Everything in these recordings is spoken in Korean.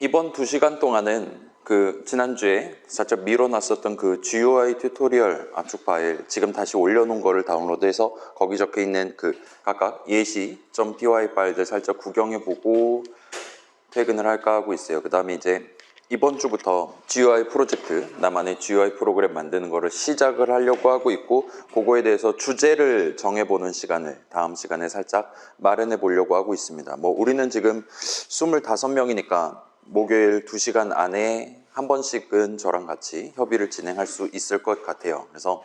이번 2시간 동안은 지난주에 살짝 밀어놨었던 GUI 튜토리얼 압축 파일 지금 다시 올려놓은 거를 다운로드해서 거기 적혀 있는 각각 예시.py 파일들 살짝 구경해보고 퇴근을 할까 하고 있어요. 그 다음에 이제 이번 주부터 GUI 프로젝트, 나만의 GUI 프로그램 만드는 거를 시작을 하려고 하고 있고, 그거에 대해서 주제를 정해보는 시간을 다음 시간에 살짝 마련해 보려고 하고 있습니다. 우리는 지금 25명이니까 목요일 2시간 안에 한 번씩은 저랑 같이 협의를 진행할 수 있을 것 같아요. 그래서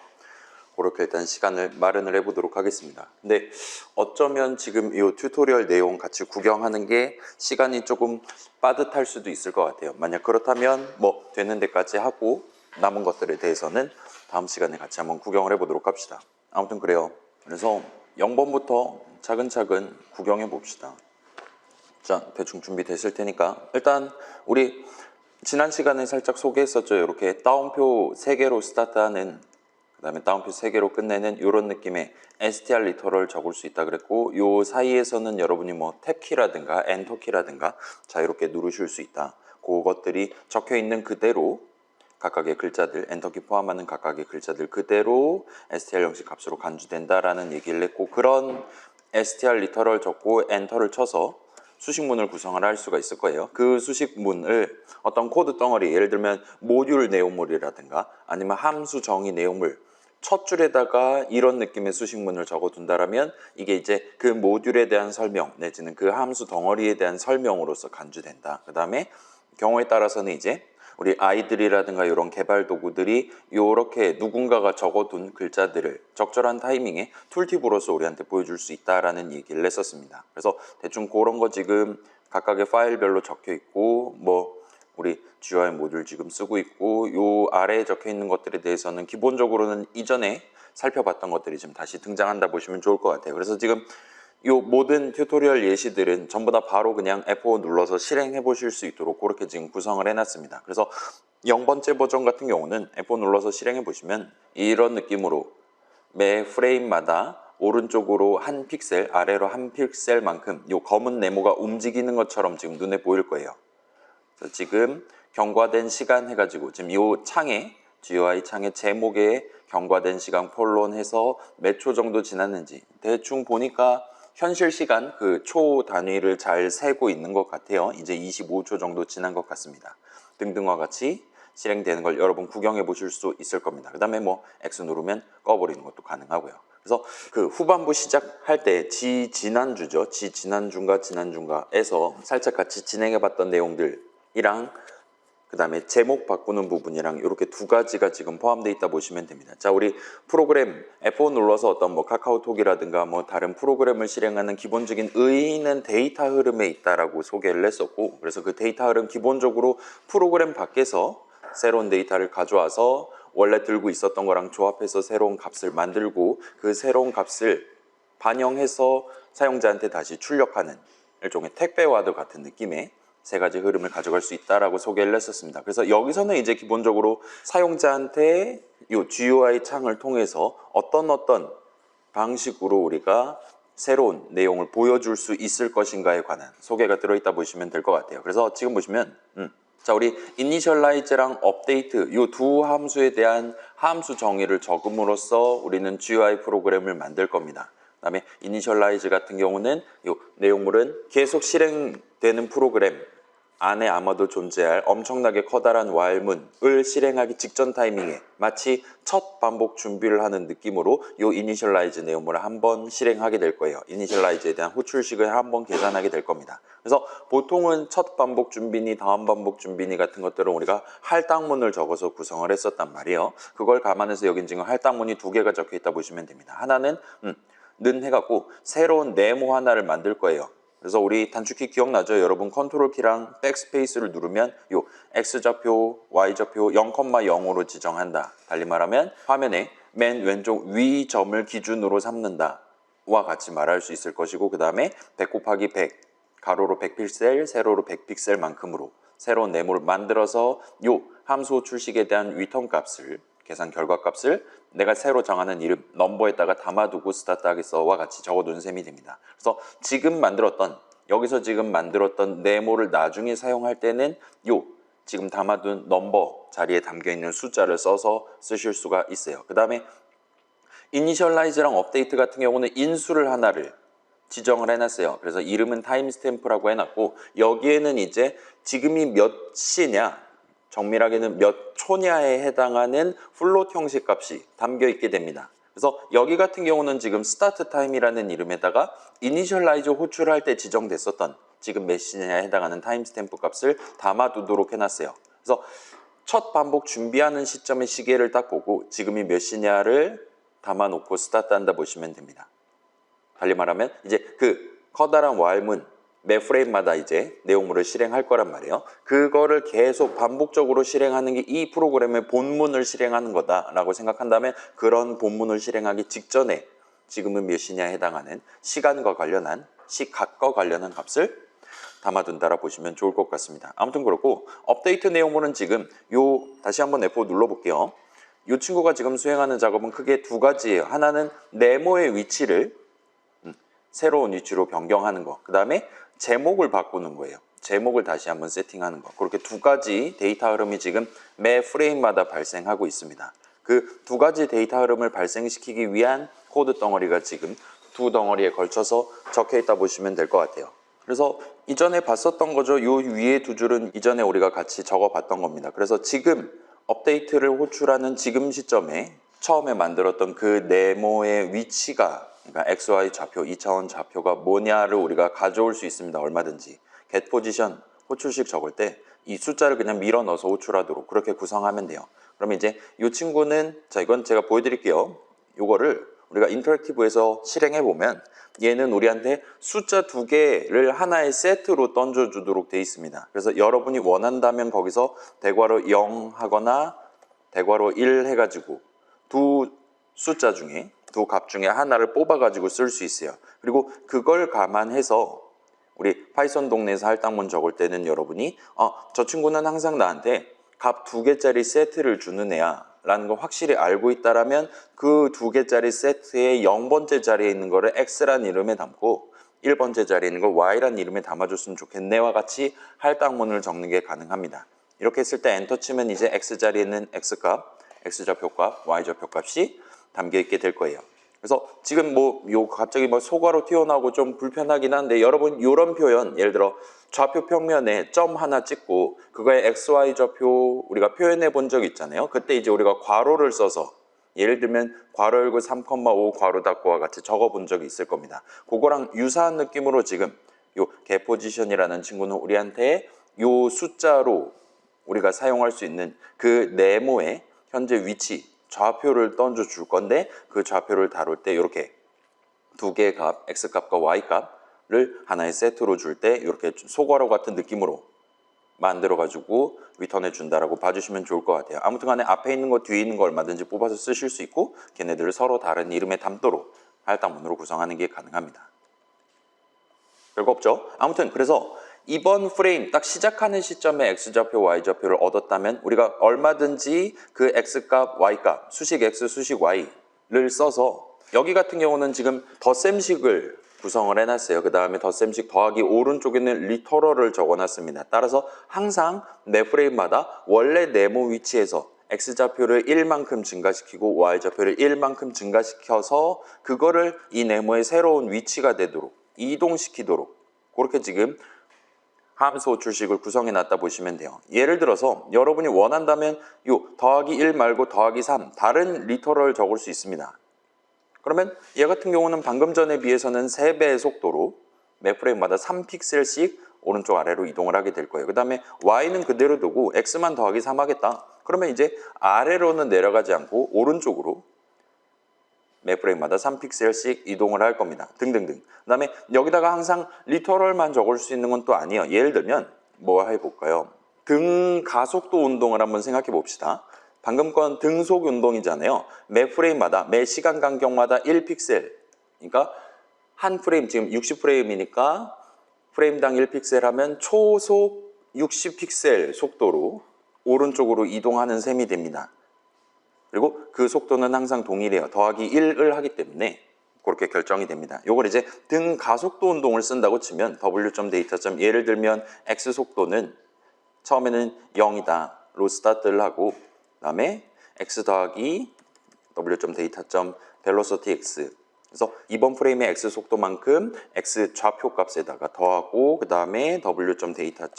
그렇게 일단 시간을 마련을 해보도록 하겠습니다. 근데 어쩌면 지금 이 튜토리얼 내용 같이 구경하는 게 시간이 조금 빠듯할 수도 있을 것 같아요. 만약 그렇다면 되는 데까지 하고 남은 것들에 대해서는 다음 시간에 같이 한번 구경을 해보도록 합시다. 아무튼 그래요. 그래서 0번부터 차근차근 구경해 봅시다. 자, 대충 준비됐을 테니까 일단 우리 지난 시간에 살짝 소개했었죠. 이렇게 따옴표 3개로 스타트하는, 그 다음에 따옴표 3개로 끝내는 이런 느낌의 str 리터럴 적을 수 있다 그랬고, 요 사이에서는 여러분이 탭키라든가 엔터키라든가 자유롭게 누르실 수 있다. 그것들이 적혀 있는 그대로 각각의 글자들, 엔터키 포함하는 각각의 글자들 그대로 str 형식 값으로 간주된다라는 얘기를 했고, 그런 str 리터럴 적고 엔터를 쳐서 수식문을 구성을 할 수가 있을 거예요. 그 수식문을 어떤 코드 덩어리, 예를 들면 모듈 내용물이라든가 아니면 함수 정의 내용물 첫 줄에다가 이런 느낌의 수식문을 적어둔다라면 이게 이제 그 모듈에 대한 설명 내지는 그 함수 덩어리에 대한 설명으로서 간주된다. 그 다음에 경우에 따라서는 이제 우리 아이들이라든가 이런 개발 도구들이 이렇게 누군가가 적어둔 글자들을 적절한 타이밍에 툴팁으로서 우리한테 보여줄 수 있다라는 얘기를 했었습니다. 그래서 대충 그런 거 지금 각각의 파일별로 적혀 있고, 우리 GUI 모듈 지금 쓰고 있고, 요 아래에 적혀 있는 것들에 대해서는 기본적으로는 이전에 살펴봤던 것들이 지금 다시 등장한다 보시면 좋을 것 같아요. 그래서 지금 요 모든 튜토리얼 예시들은 전부 다 바로 그냥 F5 눌러서 실행해 보실 수 있도록 그렇게 지금 구성을 해놨습니다. 그래서 0번째 버전 같은 경우는 F5 눌러서 실행해 보시면 이런 느낌으로 매 프레임마다 오른쪽으로 한 픽셀, 아래로 한 픽셀만큼 요 검은 네모가 움직이는 것처럼 지금 눈에 보일 거예요. 그래서 지금 경과된 시간 해가지고 지금 요 창에 GUI 창의 제목에 경과된 시간 콜론 해서 몇 초 정도 지났는지 대충 보니까 현실 시간 초 단위를 잘 세고 있는 것 같아요. 이제 25초 정도 지난 것 같습니다. 등등과 같이 실행되는 걸 여러분 구경해 보실 수 있을 겁니다. 그 다음에 X 누르면 꺼버리는 것도 가능하고요. 그래서 후반부 시작할 때 지난주죠. 지난주인가 지난주인가에서 살짝 같이 진행해 봤던 내용들이랑 그 다음에 제목 바꾸는 부분이랑 이렇게 두 가지가 지금 포함되어 있다 보시면 됩니다. 자, 우리 프로그램 F4 눌러서 어떤 카카오톡이라든가 다른 프로그램을 실행하는 기본적인 의의는 데이터 흐름에 있다라고 소개를 했었고, 그래서 그 데이터 흐름 기본적으로 프로그램 밖에서 새로운 데이터를 가져와서 원래 들고 있었던 거랑 조합해서 새로운 값을 만들고 그 새로운 값을 반영해서 사용자한테 다시 출력하는 일종의 택배와도 같은 느낌의 세 가지 흐름을 가져갈 수 있다라고 소개를 했었습니다. 그래서 여기서는 이제 기본적으로 사용자한테 이 GUI 창을 통해서 어떤 방식으로 우리가 새로운 내용을 보여줄 수 있을 것인가에 관한 소개가 들어있다 보시면 될 것 같아요. 그래서 지금 보시면 자, 우리 initialize랑 update 이 두 함수에 대한 함수 정의를 적음으로써 우리는 GUI 프로그램을 만들 겁니다. 그 다음에 initialize 같은 경우는 이 내용물은 계속 실행되는 프로그램 안에 아마도 존재할 엄청나게 커다란 while문을 실행하기 직전 타이밍에 마치 첫 반복 준비를 하는 느낌으로 이 initialize 내용물을 한번 실행하게 될 거예요. initialize에 대한 호출식을 한번 계산하게 될 겁니다. 그래서 보통은 첫 반복 준비니 다음 반복 준비니 같은 것들은 우리가 할당문을 적어서 구성을 했었단 말이에요. 그걸 감안해서 여긴 지금 할당문이 2개가 적혀 있다 보시면 됩니다. 하나는 는 해갖고 새로운 네모 하나를 만들 거예요. 그래서 우리 단축키 기억나죠? 여러분 컨트롤 키랑 백스페이스를 누르면 요 X좌표, Y좌표 0,0으로 지정한다. 달리 말하면 화면에 맨 왼쪽 위 점을 기준으로 삼는다. 와 같이 말할 수 있을 것이고, 그 다음에 100 곱하기 100 가로로 100픽셀, 세로로 100픽셀만큼으로 새로운 네모를 만들어서 요 함수 출식에 대한 리턴 값을 계산 결과 값을 내가 새로 정하는 이름, 넘버에다가 담아두고 스타트 하겠어와 같이 적어둔 셈이 됩니다. 그래서 지금 만들었던 여기서 지금 만들었던 네모를 나중에 사용할 때는 요 지금 담아둔 넘버 자리에 담겨있는 숫자를 써서 쓰실 수가 있어요. 그 다음에 이니셜라이즈랑 업데이트 같은 경우는 인수를 하나를 지정을 해놨어요. 그래서 이름은 타임스탬프라고 해놨고 여기에는 이제 지금이 몇 시냐 정밀하게는 몇 초냐에 해당하는 플롯 형식 값이 담겨 있게 됩니다. 그래서 여기 같은 경우는 지금 스타트 타임이라는 이름에다가 이니셜라이즈 호출할 때 지정됐었던 지금 몇 시냐에 해당하는 타임스탬프 값을 담아두도록 해놨어요. 그래서 첫 반복 준비하는 시점의 시계를 딱 보고 지금이 몇 시냐를 담아놓고 스타트한다 보시면 됩니다. 달리 말하면 이제 그 커다란 while문 매 프레임마다 이제 내용물을 실행할 거란 말이에요. 그거를 계속 반복적으로 실행하는 게 이 프로그램의 본문을 실행하는 거다라고 생각한다면 그런 본문을 실행하기 직전에 지금은 몇 시냐에 해당하는 시간과 관련한 시각과 관련한 값을 담아둔다라 보시면 좋을 것 같습니다. 아무튼 그렇고 업데이트 내용물은 지금 요 다시 한번 F5 눌러볼게요. 이 친구가 지금 수행하는 작업은 크게 두 가지예요. 하나는 네모의 위치를 새로운 위치로 변경하는 거. 그 다음에 제목을 바꾸는 거예요. 제목을 다시 한번 세팅하는 거. 그렇게 두 가지 데이터 흐름이 지금 매 프레임마다 발생하고 있습니다. 그 두 가지 데이터 흐름을 발생시키기 위한 코드 덩어리가 지금 두 덩어리에 걸쳐서 적혀 있다 보시면 될 것 같아요. 그래서 이전에 봤었던 거죠. 요 위에 두 줄은 이전에 우리가 같이 적어 봤던 겁니다. 그래서 지금 업데이트를 호출하는 지금 시점에 처음에 만들었던 그 네모의 위치가 그러니까 XY 좌표, 2차원 좌표가 뭐냐를 우리가 가져올 수 있습니다. 얼마든지. get position 호출식 적을 때 이 숫자를 그냥 밀어 넣어서 호출하도록 그렇게 구성하면 돼요. 그러면 이제 이 친구는 자 이건 제가 보여드릴게요. 요거를 우리가 인터랙티브에서 실행해 보면 얘는 우리한테 숫자 두 개를 하나의 세트로 던져주도록 되어 있습니다. 그래서 여러분이 원한다면 거기서 대괄호 0 하거나 대괄호 1 해가지고 두 숫자 중에 두 값 중에 하나를 뽑아가지고 쓸 수 있어요. 그리고 그걸 감안해서 우리 파이썬 동네에서 할당문 적을 때는 여러분이 저 친구는 항상 나한테 값 두 개짜리 세트를 주는 애야 라는 걸 확실히 알고 있다라면 그 두 개짜리 세트의 0번째 자리에 있는 거를 X라는 이름에 담고 1번째 자리에 있는 걸 Y라는 이름에 담아줬으면 좋겠네와 같이 할당문을 적는 게 가능합니다. 이렇게 했을 때 엔터 치면 이제 X 자리에는 X값, X좌표값, Y좌표값이 담겨 있게 될 거예요. 그래서 지금 갑자기 소괄호 튀어나오고 좀 불편하긴 한데 여러분 이런 표현 예를 들어 좌표 평면에 점 하나 찍고 그거에 XY 좌표 우리가 표현해 본 적 있잖아요. 그때 이제 우리가 괄호를 써서 예를 들면 괄호 열고 3,5 괄호 닫고와 같이 적어 본 적이 있을 겁니다. 그거랑 유사한 느낌으로 지금 요 getPosition이라는 친구는 우리한테 요 숫자로 우리가 사용할 수 있는 그 네모의 현재 위치 좌표를 던져 줄 건데 그 좌표를 다룰 때 이렇게 두 개의 값, X값과 Y값을 하나의 세트로 줄 때 이렇게 소괄호 같은 느낌으로 만들어가지고 리턴해 준다라고 봐주시면 좋을 것 같아요. 아무튼 간에 앞에 있는 거 뒤에 있는 거 얼마든지 뽑아서 쓰실 수 있고 걔네들을 서로 다른 이름에 담도록 할당문으로 구성하는 게 가능합니다. 별거 없죠? 아무튼 그래서 이번 프레임 딱 시작하는 시점에 X좌표, Y좌표를 얻었다면 우리가 얼마든지 그 X값, Y값, 수식 X, 수식 Y를 써서 여기 같은 경우는 지금 덧셈식을 구성을 해놨어요. 그 다음에 덧셈식 더하기 오른쪽에는 리터럴을 적어놨습니다. 따라서 항상 매 프레임마다 원래 네모 위치에서 X좌표를 1만큼 증가시키고 Y좌표를 1만큼 증가시켜서 그거를 이 네모의 새로운 위치가 되도록 이동시키도록 그렇게 지금 함수 호출식을 구성해 놨다 보시면 돼요. 예를 들어서 여러분이 원한다면 요 더하기 1 말고 더하기 3 다른 리터럴 적을 수 있습니다. 그러면 얘 같은 경우는 방금 전에 비해서는 3배의 속도로 매 프레임마다 3픽셀씩 오른쪽 아래로 이동을 하게 될 거예요. 그 다음에 Y는 그대로 두고 X만 더하기 3 하겠다. 그러면 이제 아래로는 내려가지 않고 오른쪽으로 매 프레임마다 3픽셀씩 이동을 할 겁니다. 등등등. 그 다음에 여기다가 항상 리터럴만 적을 수 있는 건 또 아니에요. 예를 들면 뭐 해볼까요? 등 가속도 운동을 한번 생각해 봅시다. 방금 건 등속 운동이잖아요. 매 프레임마다 매 시간 간격마다 1픽셀. 그러니까 한 프레임 지금 60프레임이니까 프레임당 1픽셀 하면 초속 60픽셀 속도로 오른쪽으로 이동하는 셈이 됩니다. 그리고 그 속도는 항상 동일해요. 더하기 1을 하기 때문에 그렇게 결정이 됩니다. 요걸 이제 등 가속도 운동을 쓴다고 치면 w.data. 예를 들면 x 속도는 처음에는 0이다로 스타트를 하고 그다음에 x 더하기 w.data. velocity x. 그래서 이번 프레임의 x 속도만큼 x 좌표 값에다가 더하고 그 다음에 w.data.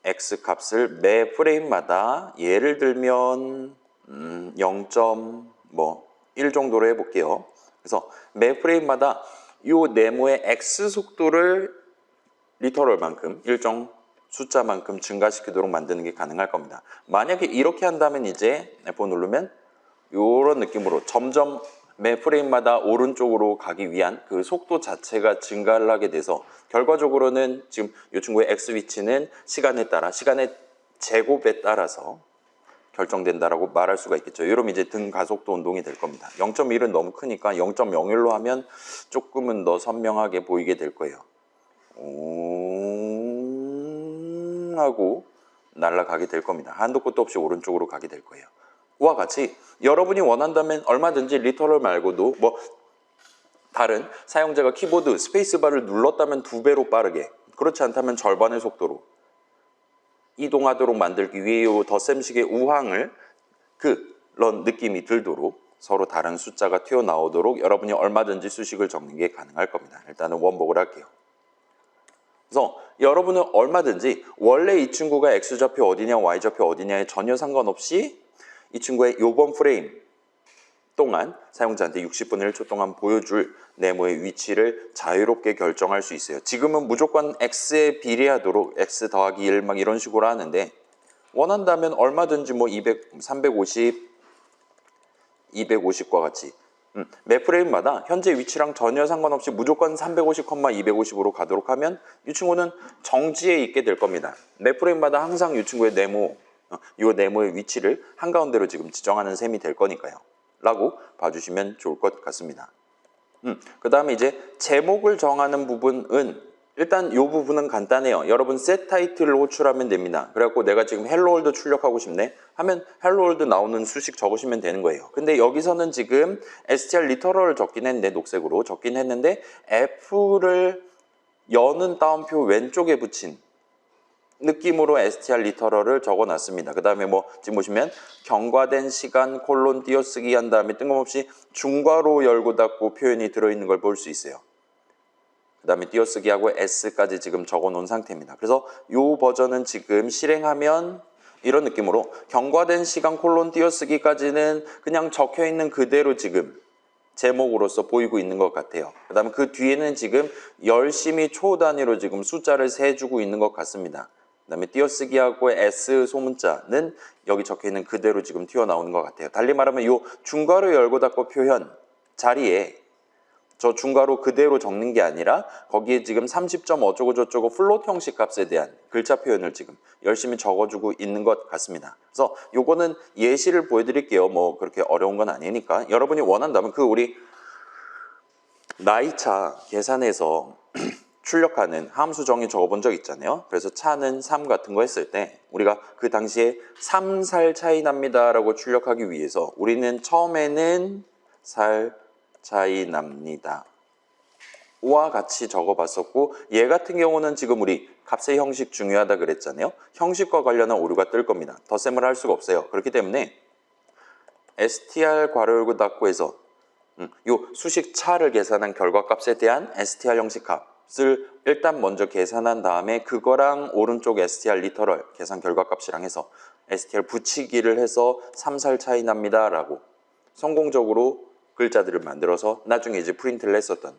x 값을 매 프레임마다 예를 들면 0.1 정도로 해볼게요. 그래서 매 프레임마다 이 네모의 x 속도를 리터럴만큼 일정 숫자만큼 증가시키도록 만드는 게 가능할 겁니다. 만약에 이렇게 한다면 이제 F5 누르면 이런 느낌으로 점점 매 프레임마다 오른쪽으로 가기 위한 그 속도 자체가 증가를 하게 돼서 결과적으로는 지금 이 친구의 X 위치는 시간에 따라 시간의 제곱에 따라서 결정된다라고 말할 수가 있겠죠. 이러면 이제 등 가속도 운동이 될 겁니다. 0.1은 너무 크니까 0.01로 하면 조금은 더 선명하게 보이게 될 거예요. 하고 날아가게 될 겁니다. 한도 끝도 없이 오른쪽으로 가게 될 거예요. 와 같이 여러분이 원한다면 얼마든지 리터럴 말고도 뭐 다른 사용자가 키보드 스페이스바를 눌렀다면 2배로 빠르게, 그렇지 않다면 절반의 속도로 이동하도록 만들기 위해 이 덧셈식의 우항을 그런 느낌이 들도록 서로 다른 숫자가 튀어나오도록 여러분이 얼마든지 수식을 적는 게 가능할 겁니다. 일단은 원복을 할게요. 그래서 여러분은 얼마든지 원래 이 친구가 X좌표 어디냐 Y좌표 어디냐에 전혀 상관없이 이 친구의 요번 프레임 동안 사용자한테 60분의 1초 동안 보여줄 네모의 위치를 자유롭게 결정할 수 있어요. 지금은 무조건 X에 비례하도록 X 더하기 1 막 이런 식으로 하는데 원한다면 얼마든지 뭐 200, 350, 250과 같이 매 프레임마다 현재 위치랑 전혀 상관없이 무조건 350, 250으로 가도록 하면 이 친구는 정지에 있게 될 겁니다. 매 프레임마다 항상 이 친구의 이 네모의 위치를 한가운데로 지금 지정하는 셈이 될 거니까요. 라고 봐주시면 좋을 것 같습니다. 그 다음에 이제 제목을 정하는 부분은 일단 이 부분은 간단해요. 여러분 set 타이틀을 호출하면 됩니다. 그래갖고 내가 지금 hello world 출력하고 싶네 하면 hello world 나오는 수식 적으시면 되는 거예요. 근데 여기서는 지금 str literal을 적긴 했는데 녹색으로 적긴 했는데 F를 여는 따옴표 왼쪽에 붙인 느낌으로 str literal을 적어놨습니다. 그 다음에 뭐 지금 보시면 경과된 시간 콜론 띄어쓰기 한 다음에 뜬금없이 중괄호 열고 닫고 표현이 들어있는 걸 볼 수 있어요. 그 다음에 띄어쓰기하고 S까지 지금 적어놓은 상태입니다. 그래서 이 버전은 지금 실행하면 이런 느낌으로 경과된 시간 콜론 띄어쓰기까지는 그냥 적혀있는 그대로 지금 제목으로서 보이고 있는 것 같아요. 그 다음에 그 뒤에는 지금 열심히 초 단위로 지금 숫자를 세주고 있는 것 같습니다. 그 다음에 띄어쓰기하고 S 소문자는 여기 적혀있는 그대로 지금 튀어나오는 것 같아요. 달리 말하면 이 중괄호 열고 닫고 표현 자리에 저 중괄호 그대로 적는 게 아니라 거기에 지금 30점 어쩌고 저쩌고 플롯 형식 값에 대한 글자 표현을 지금 열심히 적어주고 있는 것 같습니다. 그래서 요거는 예시를 보여드릴게요. 뭐 그렇게 어려운 건 아니니까 여러분이 원한다면 그 우리 나이차 계산해서 출력하는 함수 정의 적어본 적 있잖아요. 그래서 차는 3 같은 거 했을 때 우리가 그 당시에 3살 차이 납니다 라고 출력하기 위해서 우리는 처음에는 살 차이 납니다 와 같이 적어봤었고 얘 같은 경우는 지금 우리 값의 형식 중요하다 그랬잖아요. 형식과 관련한 오류가 뜰 겁니다. 덧셈을 할 수가 없어요. 그렇기 때문에 str 괄호 열고 닫고 해서 요 수식 차를 계산한 결과값에 대한 str 형식 값을 일단 먼저 계산한 다음에 그거랑 오른쪽 str 리터럴 계산 결과값이랑 해서 str 붙이기를 해서 3살 차이 납니다 라고 성공적으로 글자들을 만들어서 나중에 이제 프린트를 했었던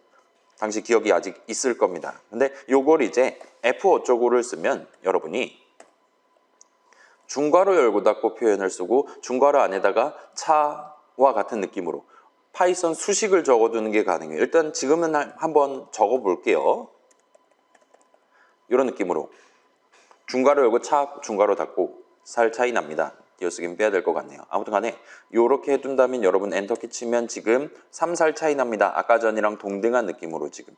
당시 기억이 아직 있을 겁니다. 근데 요걸 이제 F 어쩌고를 쓰면 여러분이 중괄호 열고 닫고 표현을 쓰고 중괄호 안에다가 차와 같은 느낌으로 파이썬 수식을 적어두는 게 가능해요. 일단 지금은 한번 적어볼게요. 이런 느낌으로 중괄호 열고 차 중괄호 닫고 살 차이 납니다. 띄어쓰기는 빼야 될 것 같네요. 아무튼 간에 이렇게 해둔다면 여러분 엔터키 치면 지금 3살 차이 납니다. 아까 전이랑 동등한 느낌으로 지금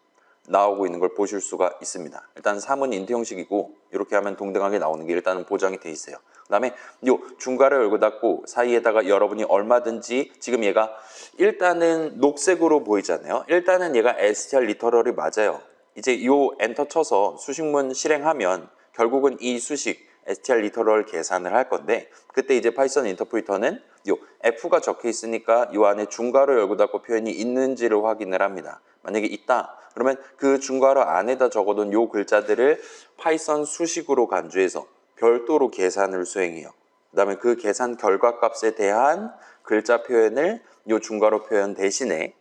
나오고 있는 걸 보실 수가 있습니다. 일단 3은 인트 형식이고 이렇게 하면 동등하게 나오는 게 일단은 보장이 돼 있어요. 그 다음에 요 중괄호 열고 닫고 사이에다가 여러분이 얼마든지 지금 얘가 일단은 녹색으로 보이잖아요. 일단은 얘가 str 리터럴이 맞아요. 이제 요 엔터 쳐서 수식문 실행하면 결국은 이 수식 str 리터럴 계산을 할 건데 그때 이제 파이썬 인터프리터는 요 f가 적혀 있으니까 요 안에 중괄호 열고 닫고 표현이 있는지를 확인을 합니다. 만약에 있다 그러면 그 중괄호 안에다 적어둔 요 글자들을 파이썬 수식으로 간주해서 별도로 계산을 수행해요. 그 다음에 그 계산 결과값에 대한 글자 표현을 요 중괄호 표현 대신에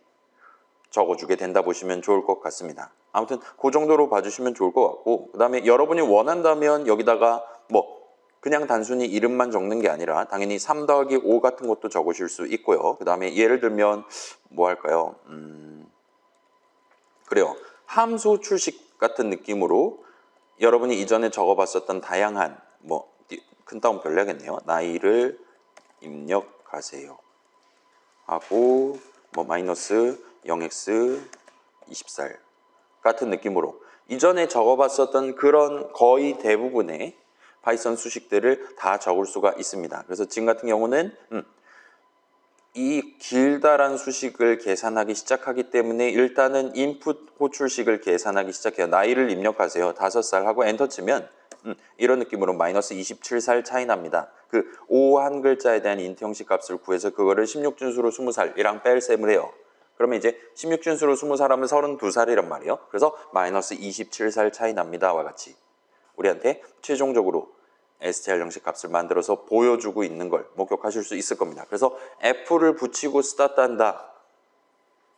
적어주게 된다 보시면 좋을 것 같습니다. 아무튼 그 정도로 봐주시면 좋을 것 같고 그 다음에 여러분이 원한다면 여기다가 뭐 그냥 단순히 이름만 적는 게 아니라 당연히 3 더하기 5 같은 것도 적으실 수 있고요. 그 다음에 예를 들면 뭐 할까요? 그래요. 함수 출식 같은 느낌으로 여러분이 이전에 적어봤었던 다양한 뭐 큰 따옴표를 해야겠네요. 나이를 입력하세요. 하고 뭐 마이너스 0x 20살 같은 느낌으로 이전에 적어봤었던 그런 거의 대부분의 파이썬 수식들을 다 적을 수가 있습니다. 그래서 지금 같은 경우는 이 길다란 수식을 계산하기 시작하기 때문에 일단은 인풋 호출식을 계산하기 시작해요. 나이를 입력하세요. 5살 하고 엔터 치면 이런 느낌으로 마이너스 27살 차이 납니다. 그 5 한 글자에 대한 인트 형식 값을 구해서 그거를 16준수로 20살이랑 뺄셈을 해요. 그러면 이제 16준수로 20살 하면 32살이란 말이에요. 그래서 마이너스 27살 차이 납니다와 같이 우리한테 최종적으로 str 형식 값을 만들어서 보여주고 있는 걸 목격하실 수 있을 겁니다. 그래서 f를 붙이고 스타트한다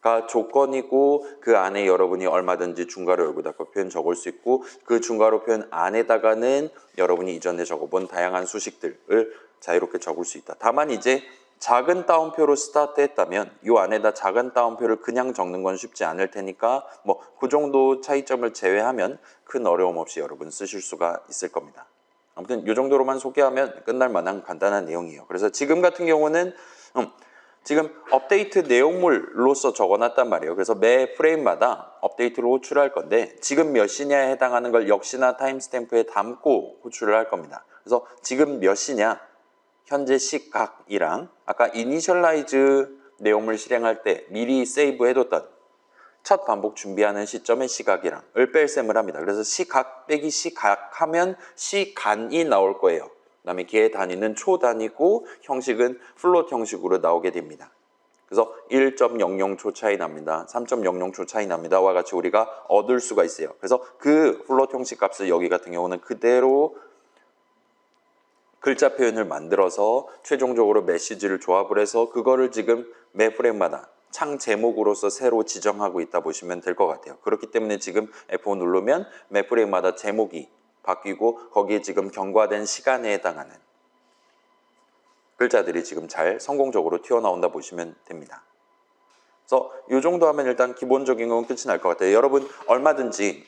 가 조건이고 그 안에 여러분이 얼마든지 중괄호 열고 닫고 표현 적을 수 있고 그 중괄호 표현 안에다가는 여러분이 이전에 적어본 다양한 수식들을 자유롭게 적을 수 있다. 다만 이제 작은 따옴표로 스타트했다면 이 안에다 작은 따옴표를 그냥 적는 건 쉽지 않을 테니까 뭐 그 정도 차이점을 제외하면 큰 어려움 없이 여러분 쓰실 수가 있을 겁니다. 아무튼 이 정도로만 소개하면 끝날 만한 간단한 내용이에요. 그래서 지금 같은 경우는 지금 업데이트 내용물로서 적어놨단 말이에요. 그래서 매 프레임마다 업데이트를 호출할 건데 지금 몇 시냐에 해당하는 걸 역시나 타임스탬프에 담고 호출을 할 겁니다. 그래서 지금 몇 시냐, 현재 시각이랑 아까 이니셜라이즈 내용물 실행할 때 미리 세이브 해뒀던 첫 반복 준비하는 시점의 시각이랑 을 뺄셈을 합니다. 그래서 시각 빼기 시각 하면 시간이 나올 거예요. 그 다음에 걔의 단위는 초 단위고 형식은 플롯 형식으로 나오게 됩니다. 그래서 1.00초 차이 납니다. 3.00초 차이 납니다와 같이 우리가 얻을 수가 있어요. 그래서 그 플롯 형식 값을 여기 같은 경우는 그대로 글자 표현을 만들어서 최종적으로 메시지를 조합을 해서 그거를 지금 매 프레임마다 창 제목으로서 새로 지정하고 있다 보시면 될 것 같아요. 그렇기 때문에 지금 F5 누르면 매 프레임마다 제목이 바뀌고 거기에 지금 경과된 시간에 해당하는 글자들이 지금 잘 성공적으로 튀어나온다 보시면 됩니다. 그래서 이 정도 하면 일단 기본적인 건 끝이 날 것 같아요. 여러분 얼마든지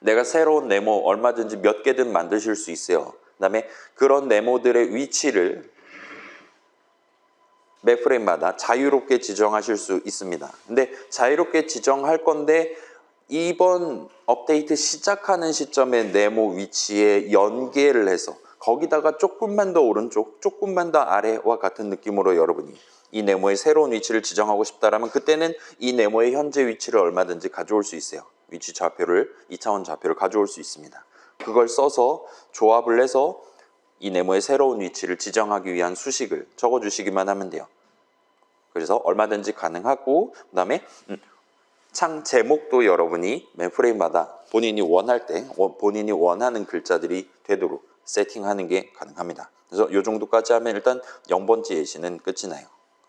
내가 새로운 네모 얼마든지 몇 개든 만드실 수 있어요. 그 다음에 그런 네모들의 위치를 매 프레임마다 자유롭게 지정하실 수 있습니다. 근데 자유롭게 지정할 건데 이번 업데이트 시작하는 시점에 네모 위치에 연계를 해서 거기다가 조금만 더 오른쪽, 조금만 더 아래와 같은 느낌으로 여러분이 이 네모의 새로운 위치를 지정하고 싶다라면 그때는 이 네모의 현재 위치를 얼마든지 가져올 수 있어요. 위치 좌표를, 2차원 좌표를 가져올 수 있습니다. 그걸 써서 조합을 해서 이 네모의 새로운 위치를 지정하기 위한 수식을 적어주시기만 하면 돼요. 그래서 얼마든지 가능하고 그 다음에 창 제목도 여러분이 매 프레임마다 본인이 원할 때 본인이 원하는 글자들이 되도록 세팅하는 게 가능합니다. 그래서 이 정도까지 하면 일단 0번째 예시는 끝이 나요.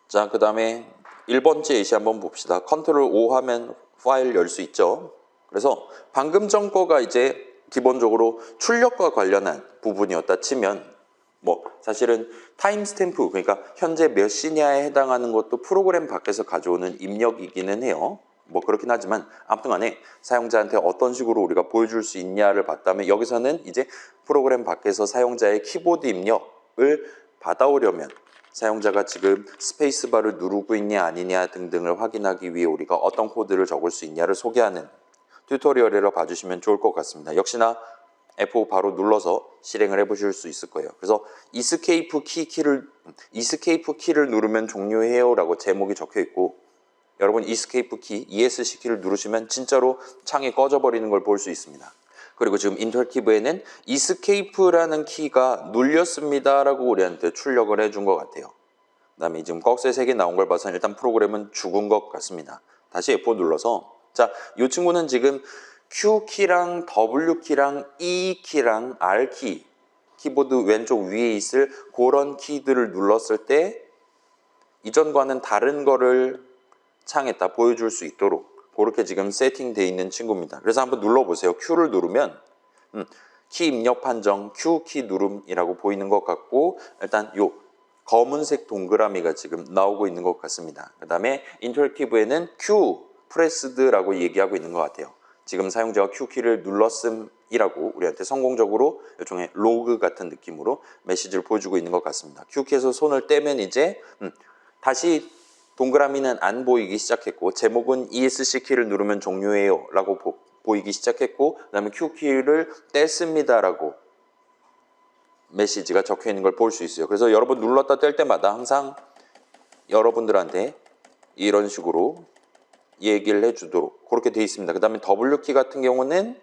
자, 그 다음에 1번째 예시 한번 봅시다. 컨트롤 O 하면 파일 열 수 있죠. 그래서 방금 전 거가 이제 기본적으로 출력과 관련한 부분이었다 치면 뭐 사실은 타임스탬프 그러니까 현재 몇 시냐에 해당하는 것도 프로그램 밖에서 가져오는 입력이기는 해요. 뭐 그렇긴 하지만 아무튼 간에 사용자한테 어떤 식으로 우리가 보여줄 수 있냐를 봤다면 여기서는 이제 프로그램 밖에서 사용자의 키보드 입력을 받아오려면 사용자가 지금 스페이스바를 누르고 있냐 아니냐 등등을 확인하기 위해 우리가 어떤 코드를 적을 수 있냐를 소개하는 튜토리얼이라 봐주시면 좋을 것 같습니다. 역시나 F5 바로 눌러서 실행을 해보실 수 있을 거예요. 그래서 이스케이프 키를 누르면 종료해요 라고 제목이 적혀 있고, 여러분 이스케이프 키, ESC 키를 누르시면 진짜로 창이 꺼져버리는 걸 볼 수 있습니다. 그리고 지금 인터랙티브에는 이스케이프라는 키가 눌렸습니다 라고 우리한테 출력을 해준 것 같아요. 그 다음에 지금 꺽쇠 3개 나온 걸 봐서 일단 프로그램은 죽은 것 같습니다. 다시 F5 눌러서, 자, 이 친구는 지금 Q키랑 W키랑 E키랑 R키, 키보드 왼쪽 위에 있을 그런 키들을 눌렀을 때 이전과는 다른 거를 창에다 보여줄 수 있도록 그렇게 지금 세팅되어 있는 친구입니다. 그래서 한번 눌러보세요. Q를 누르면 키 입력 판정, Q키 누름이라고 보이는 것 같고, 일단 요 검은색 동그라미가 지금 나오고 있는 것 같습니다. 그 다음에 인터랙티브에는 Q 프레스드라고 얘기하고 있는 것 같아요. 지금 사용자가 Q키를 눌렀음이라고 우리한테 성공적으로 일종의 로그 같은 느낌으로 메시지를 보여주고 있는 것 같습니다. Q키에서 손을 떼면 이제 다시 동그라미는 안 보이기 시작했고, 제목은 ESC 키를 누르면 종료해요 라고 보이기 시작했고, 그 다음에 Q키를 뗐습니다 라고 메시지가 적혀 있는 걸 볼 수 있어요. 그래서 여러분 눌렀다 뗄 때마다 항상 여러분들한테 이런 식으로 얘기를 해주도록 그렇게 되어 있습니다. 그 다음에 W키 같은 경우는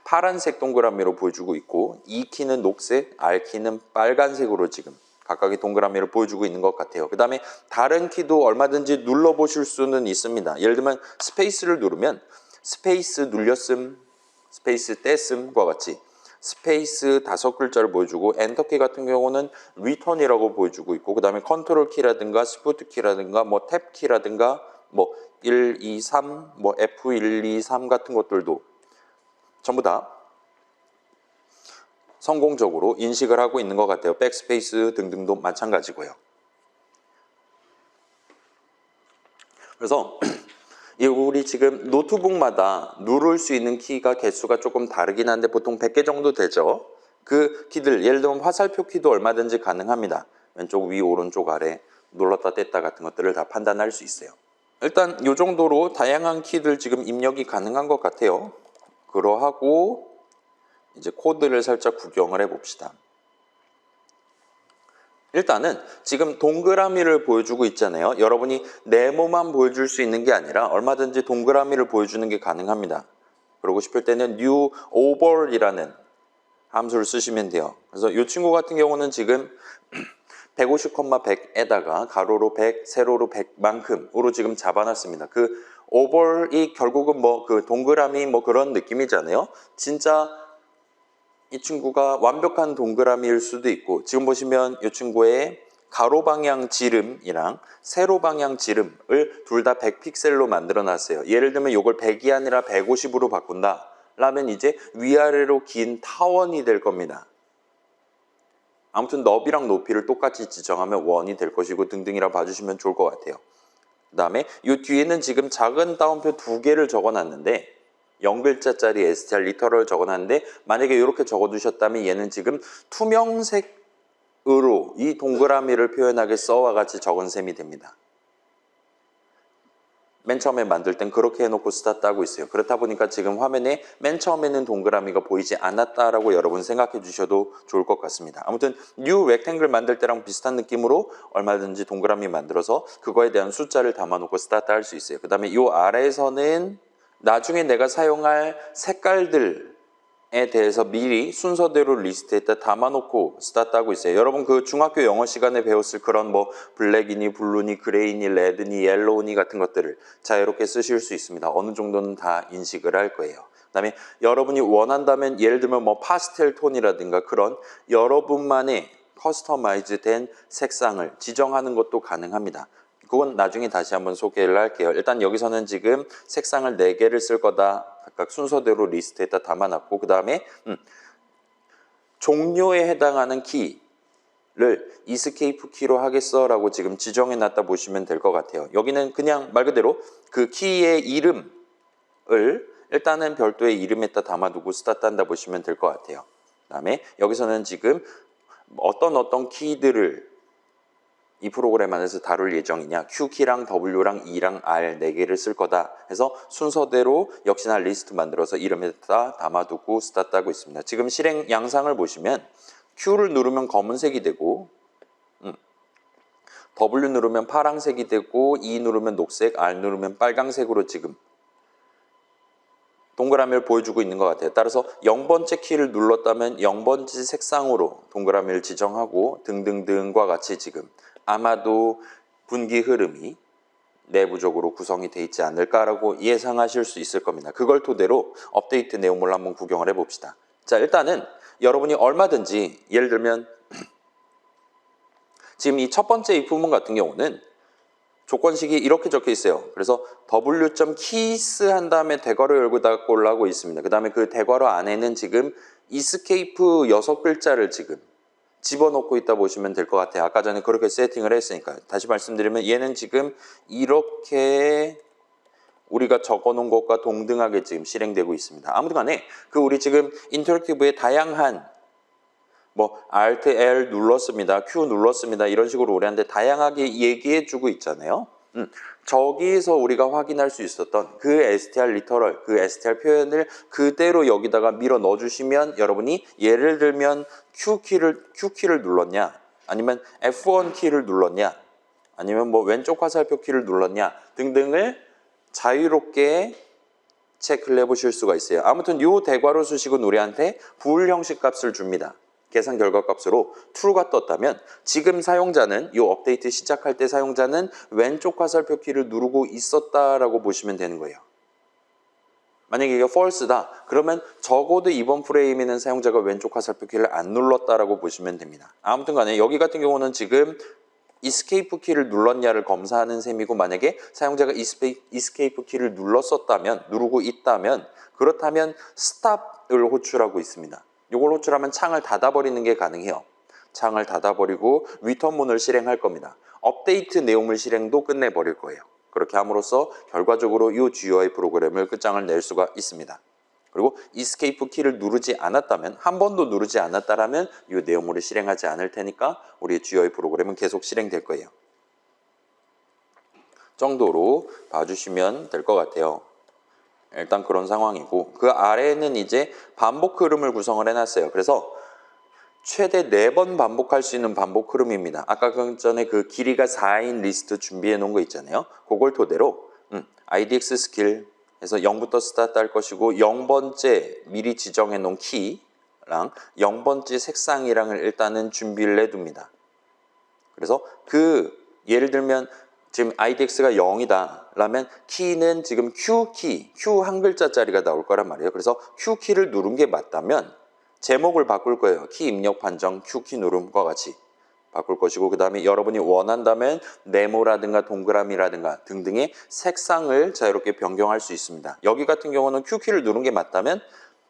파란색 동그라미로 보여주고 있고, E키는 녹색, R키는 빨간색으로 지금 각각의 동그라미를 보여주고 있는 것 같아요. 그 다음에 다른 키도 얼마든지 눌러보실 수는 있습니다. 예를 들면 스페이스를 누르면 스페이스 눌렸음, 스페이스 뗐음과 같이 스페이스 5글자를 보여주고, 엔터키 같은 경우는 리턴이라고 보여주고 있고, 그 다음에 컨트롤 키라든가 시프트 키라든가 뭐 탭 키라든가 뭐 1, 2, 3, 뭐 F1, 2, 3 같은 것들도 전부 다 성공적으로 인식을 하고 있는 것 같아요. 백스페이스 등등도 마찬가지고요. 그래서 우리 지금 노트북마다 누를 수 있는 키가 개수가 조금 다르긴 한데 보통 100개 정도 되죠. 그 키들, 예를 들면 화살표 키도 얼마든지 가능합니다. 왼쪽 위, 오른쪽 아래 눌렀다 뗐다 같은 것들을 다 판단할 수 있어요. 일단 이 정도로 다양한 키들 지금 입력이 가능한 것 같아요. 그러하고 이제 코드를 살짝 구경을 해봅시다. 일단은 지금 동그라미를 보여주고 있잖아요. 여러분이 네모만 보여줄 수 있는 게 아니라 얼마든지 동그라미를 보여주는 게 가능합니다. 그러고 싶을 때는 new oval이라는 함수를 쓰시면 돼요. 그래서 이 친구 같은 경우는 지금 150,100에다가 가로로 100, 세로로 100만큼으로 지금 잡아놨습니다. 그 오벌이 결국은 뭐 그 동그라미 뭐 그런 느낌이잖아요. 진짜 이 친구가 완벽한 동그라미일 수도 있고, 지금 보시면 이 친구의 가로 방향 지름이랑 세로 방향 지름을 둘 다 100픽셀로 만들어 놨어요. 예를 들면 이걸 100이 아니라 150으로 바꾼다 라면 이제 위아래로 긴 타원이 될 겁니다. 아무튼 너비랑 높이를 똑같이 지정하면 원이 될 것이고 등등이라 봐주시면 좋을 것 같아요. 그 다음에 이 뒤에는 지금 작은 따옴표 2개를 적어놨는데 0글자짜리 str 리터럴 적어놨는데, 만약에 이렇게 적어두셨다면 얘는 지금 투명색으로 이 동그라미를 표현하게 써와 같이 적은 셈이 됩니다. 맨 처음에 만들 땐 그렇게 해놓고 스타트 하고 있어요. 그렇다 보니까 지금 화면에 맨 처음에는 동그라미가 보이지 않았다라고 여러분 생각해 주셔도 좋을 것 같습니다. 아무튼 new rectangle 만들 때랑 비슷한 느낌으로 얼마든지 동그라미 만들어서 그거에 대한 숫자를 담아놓고 스타트 할 수 있어요. 그 다음에 이 아래에서는 나중에 내가 사용할 색깔들에 대해서 미리 순서대로 리스트에다 담아놓고 스타트하고 있어요. 여러분 그 중학교 영어 시간에 배웠을 그런 뭐 블랙이니 블루니 그레이니 레드니 옐로우니 같은 것들을 자유롭게 쓰실 수 있습니다. 어느 정도는 다 인식을 할 거예요. 그 다음에 여러분이 원한다면 예를 들면 뭐 파스텔 톤이라든가 그런 여러분만의 커스터마이즈 된 색상을 지정하는 것도 가능합니다. 그건 나중에 다시 한번 소개를 할게요. 일단 여기서는 지금 색상을 4개를 쓸 거다. 각각 순서대로 리스트에다 담아놨고, 그 다음에 종료에 해당하는 키를 이스케이프 키로 하겠어 라고 지금 지정해놨다 보시면 될 것 같아요. 여기는 그냥 말 그대로 그 키의 이름을 일단은 별도의 이름에다 담아두고 스타트한다 보시면 될 것 같아요. 그 다음에 여기서는 지금 어떤 키들을 이 프로그램 안에서 다룰 예정이냐, Q키랑 W랑 E랑 R 4개를 쓸 거다 해서 순서대로 역시나 리스트 만들어서 이름에다 담아두고 스타트 하고 있습니다. 지금 실행 양상을 보시면 Q를 누르면 검은색이 되고 W 누르면 파란색이 되고 E 누르면 녹색, R 누르면 빨강색으로 지금 동그라미를 보여주고 있는 것 같아요. 따라서 0번째 키를 눌렀다면 0번째 색상으로 동그라미를 지정하고 등등등과 같이 지금 아마도 분기 흐름이 내부적으로 구성이 돼 있지 않을까라고 예상하실 수 있을 겁니다. 그걸 토대로 업데이트 내용을 한번 구경을 해봅시다. 자, 일단은 여러분이 얼마든지 예를 들면 지금 이 첫 번째 if문 같은 경우는 조건식이 이렇게 적혀 있어요. 그래서 w.keys 한 다음에 대괄호 열고 닫고를 하고 있습니다. 그 다음에 그 대괄호 안에는 지금 escape 6글자를 지금 집어넣고 있다 보시면 될 것 같아요. 아까 전에 그렇게 세팅을 했으니까요. 다시 말씀드리면 얘는 지금 이렇게 우리가 적어놓은 것과 동등하게 지금 실행되고 있습니다. 아무튼 간에 그 우리 지금 인터랙티브의 다양한 뭐 Alt L 눌렀습니다. Q 눌렀습니다. 이런 식으로 우리한테 다양하게 얘기해주고 있잖아요. 저기서 우리가 확인할 수 있었던 그 str 리터럴, 그 str 표현을 그대로 여기다가 밀어 넣어주시면 여러분이 예를 들면 Q키를 눌렀냐, 아니면 F1 키를 눌렀냐, 아니면 뭐 왼쪽 화살표 키를 눌렀냐 등등을 자유롭게 체크를 해보실 수가 있어요. 아무튼 이 대괄호 수식은 우리한테 불 형식 값을 줍니다. 계산 결과 값으로 true가 떴다면 지금 사용자는 이 업데이트 시작할 때 사용자는 왼쪽 화살표 키를 누르고 있었다라고 보시면 되는 거예요. 만약에 이게 false다 그러면 적어도 이번 프레임에는 사용자가 왼쪽 화살표 키를 안 눌렀다라고 보시면 됩니다. 아무튼 간에 여기 같은 경우는 지금 escape 키를 눌렀냐를 검사하는 셈이고, 만약에 사용자가 escape 키를 누르고 있다면 그렇다면 stop을 호출하고 있습니다. 이걸 호출하면 창을 닫아버리는 게 가능해요. 창을 닫아버리고 리턴문을 실행할 겁니다. 업데이트 내용물 실행도 끝내버릴 거예요. 그렇게 함으로써 결과적으로 이 GUI 프로그램을 끝장을 낼 수가 있습니다. 그리고 escape 키를 누르지 않았다면, 한 번도 누르지 않았다라면 이 내용물을 실행하지 않을 테니까 우리의 GUI 프로그램은 계속 실행될 거예요. 정도로 봐주시면 될 것 같아요. 일단 그런 상황이고, 그 아래에는 이제 반복 흐름을 구성을 해놨어요. 그래서 최대 4번 반복할 수 있는 반복 흐름입니다. 아까 전에 그 길이가 4인 리스트 준비해 놓은 거 있잖아요. 그걸 토대로 IDX 스킬 해서 0부터 스타트 할 것이고, 0번째 미리 지정해 놓은 키랑 0번째 색상이랑을 일단은 준비를 해둡니다. 그래서 예를 들면 지금 IDX가 0이다 라면 키는 지금 Q키, Q 한 글자짜리가 나올 거란 말이에요. 그래서 Q키를 누른 게 맞다면 제목을 바꿀 거예요. 키 입력 판정 Q키 누름과 같이 바꿀 것이고, 그 다음에 여러분이 원한다면 네모라든가 동그라미라든가 등등의 색상을 자유롭게 변경할 수 있습니다. 여기 같은 경우는 Q키를 누른 게 맞다면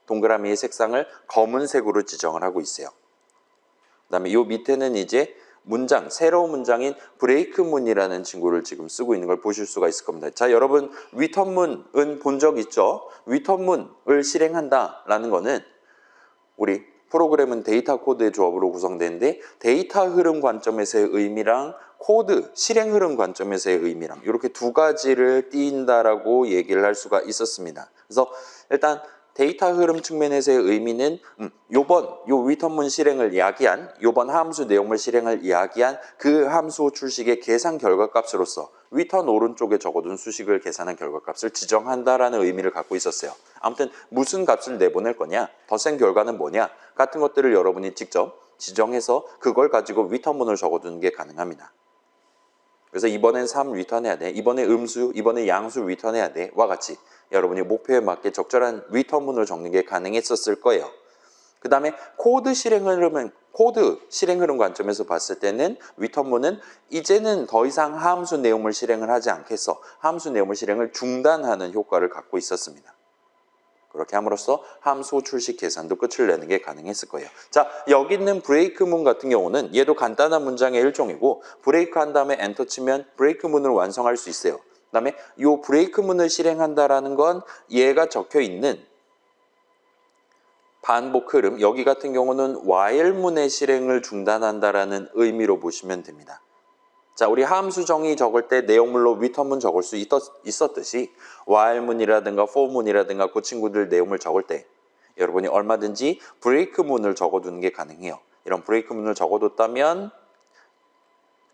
동그라미의 색상을 검은색으로 지정을 하고 있어요. 그 다음에 이 밑에는 이제 새로운 문장인 브레이크문이라는 친구를 지금 쓰고 있는 걸 보실 수가 있을 겁니다. 자, 여러분 리턴문은 본 적 있죠? 리턴문을 실행한다라는 거는 우리 프로그램은 데이터 코드의 조합으로 구성되는데 데이터 흐름 관점에서의 의미랑 코드 실행 흐름 관점에서의 의미랑 이렇게 두 가지를 띈다라고 얘기를 할 수가 있었습니다. 그래서 일단 데이터 흐름 측면에서의 의미는 요 리턴문 실행을 야기한, 요번 함수 내용물 실행을 야기한 그 함수 출식의 계산 결과값으로서 리턴 오른쪽에 적어둔 수식을 계산한 결과값을 지정한다라는 의미를 갖고 있었어요. 아무튼 무슨 값을 내보낼 거냐, 더 센 결과는 뭐냐 같은 것들을 여러분이 직접 지정해서 그걸 가지고 리턴문을 적어두는 게 가능합니다. 그래서 이번엔 3 리턴해야 돼, 이번에 음수, 이번에 양수 리턴해야 돼 와 같이 여러분이 목표에 맞게 적절한 리턴문을 적는 게 가능했었을 거예요. 그 다음에 코드 실행 흐름 관점에서 봤을 때는 리턴문은 이제는 더 이상 함수 내용물 실행을 하지 않겠어, 함수 내용물 실행을 중단하는 효과를 갖고 있었습니다. 그렇게 함으로써 함수 출식 계산도 끝을 내는 게 가능했을 거예요. 자, 여기 있는 브레이크문 같은 경우는 얘도 간단한 문장의 일종이고, 브레이크 한 다음에 엔터 치면 브레이크문을 완성할 수 있어요. 그 다음에 이 브레이크문을 실행한다라는 건 얘가 적혀 있는 반복 흐름, 여기 같은 경우는 while문의 실행을 중단한다라는 의미로 보시면 됩니다. 자, 우리 함수 정의 적을 때 내용물로 위턴문 적을 수 있었듯이 while문이라든가 for문이라든가 그 친구들 내용을 적을 때 여러분이 얼마든지 브레이크문을 적어두는 게 가능해요. 이런 브레이크문을 적어뒀다면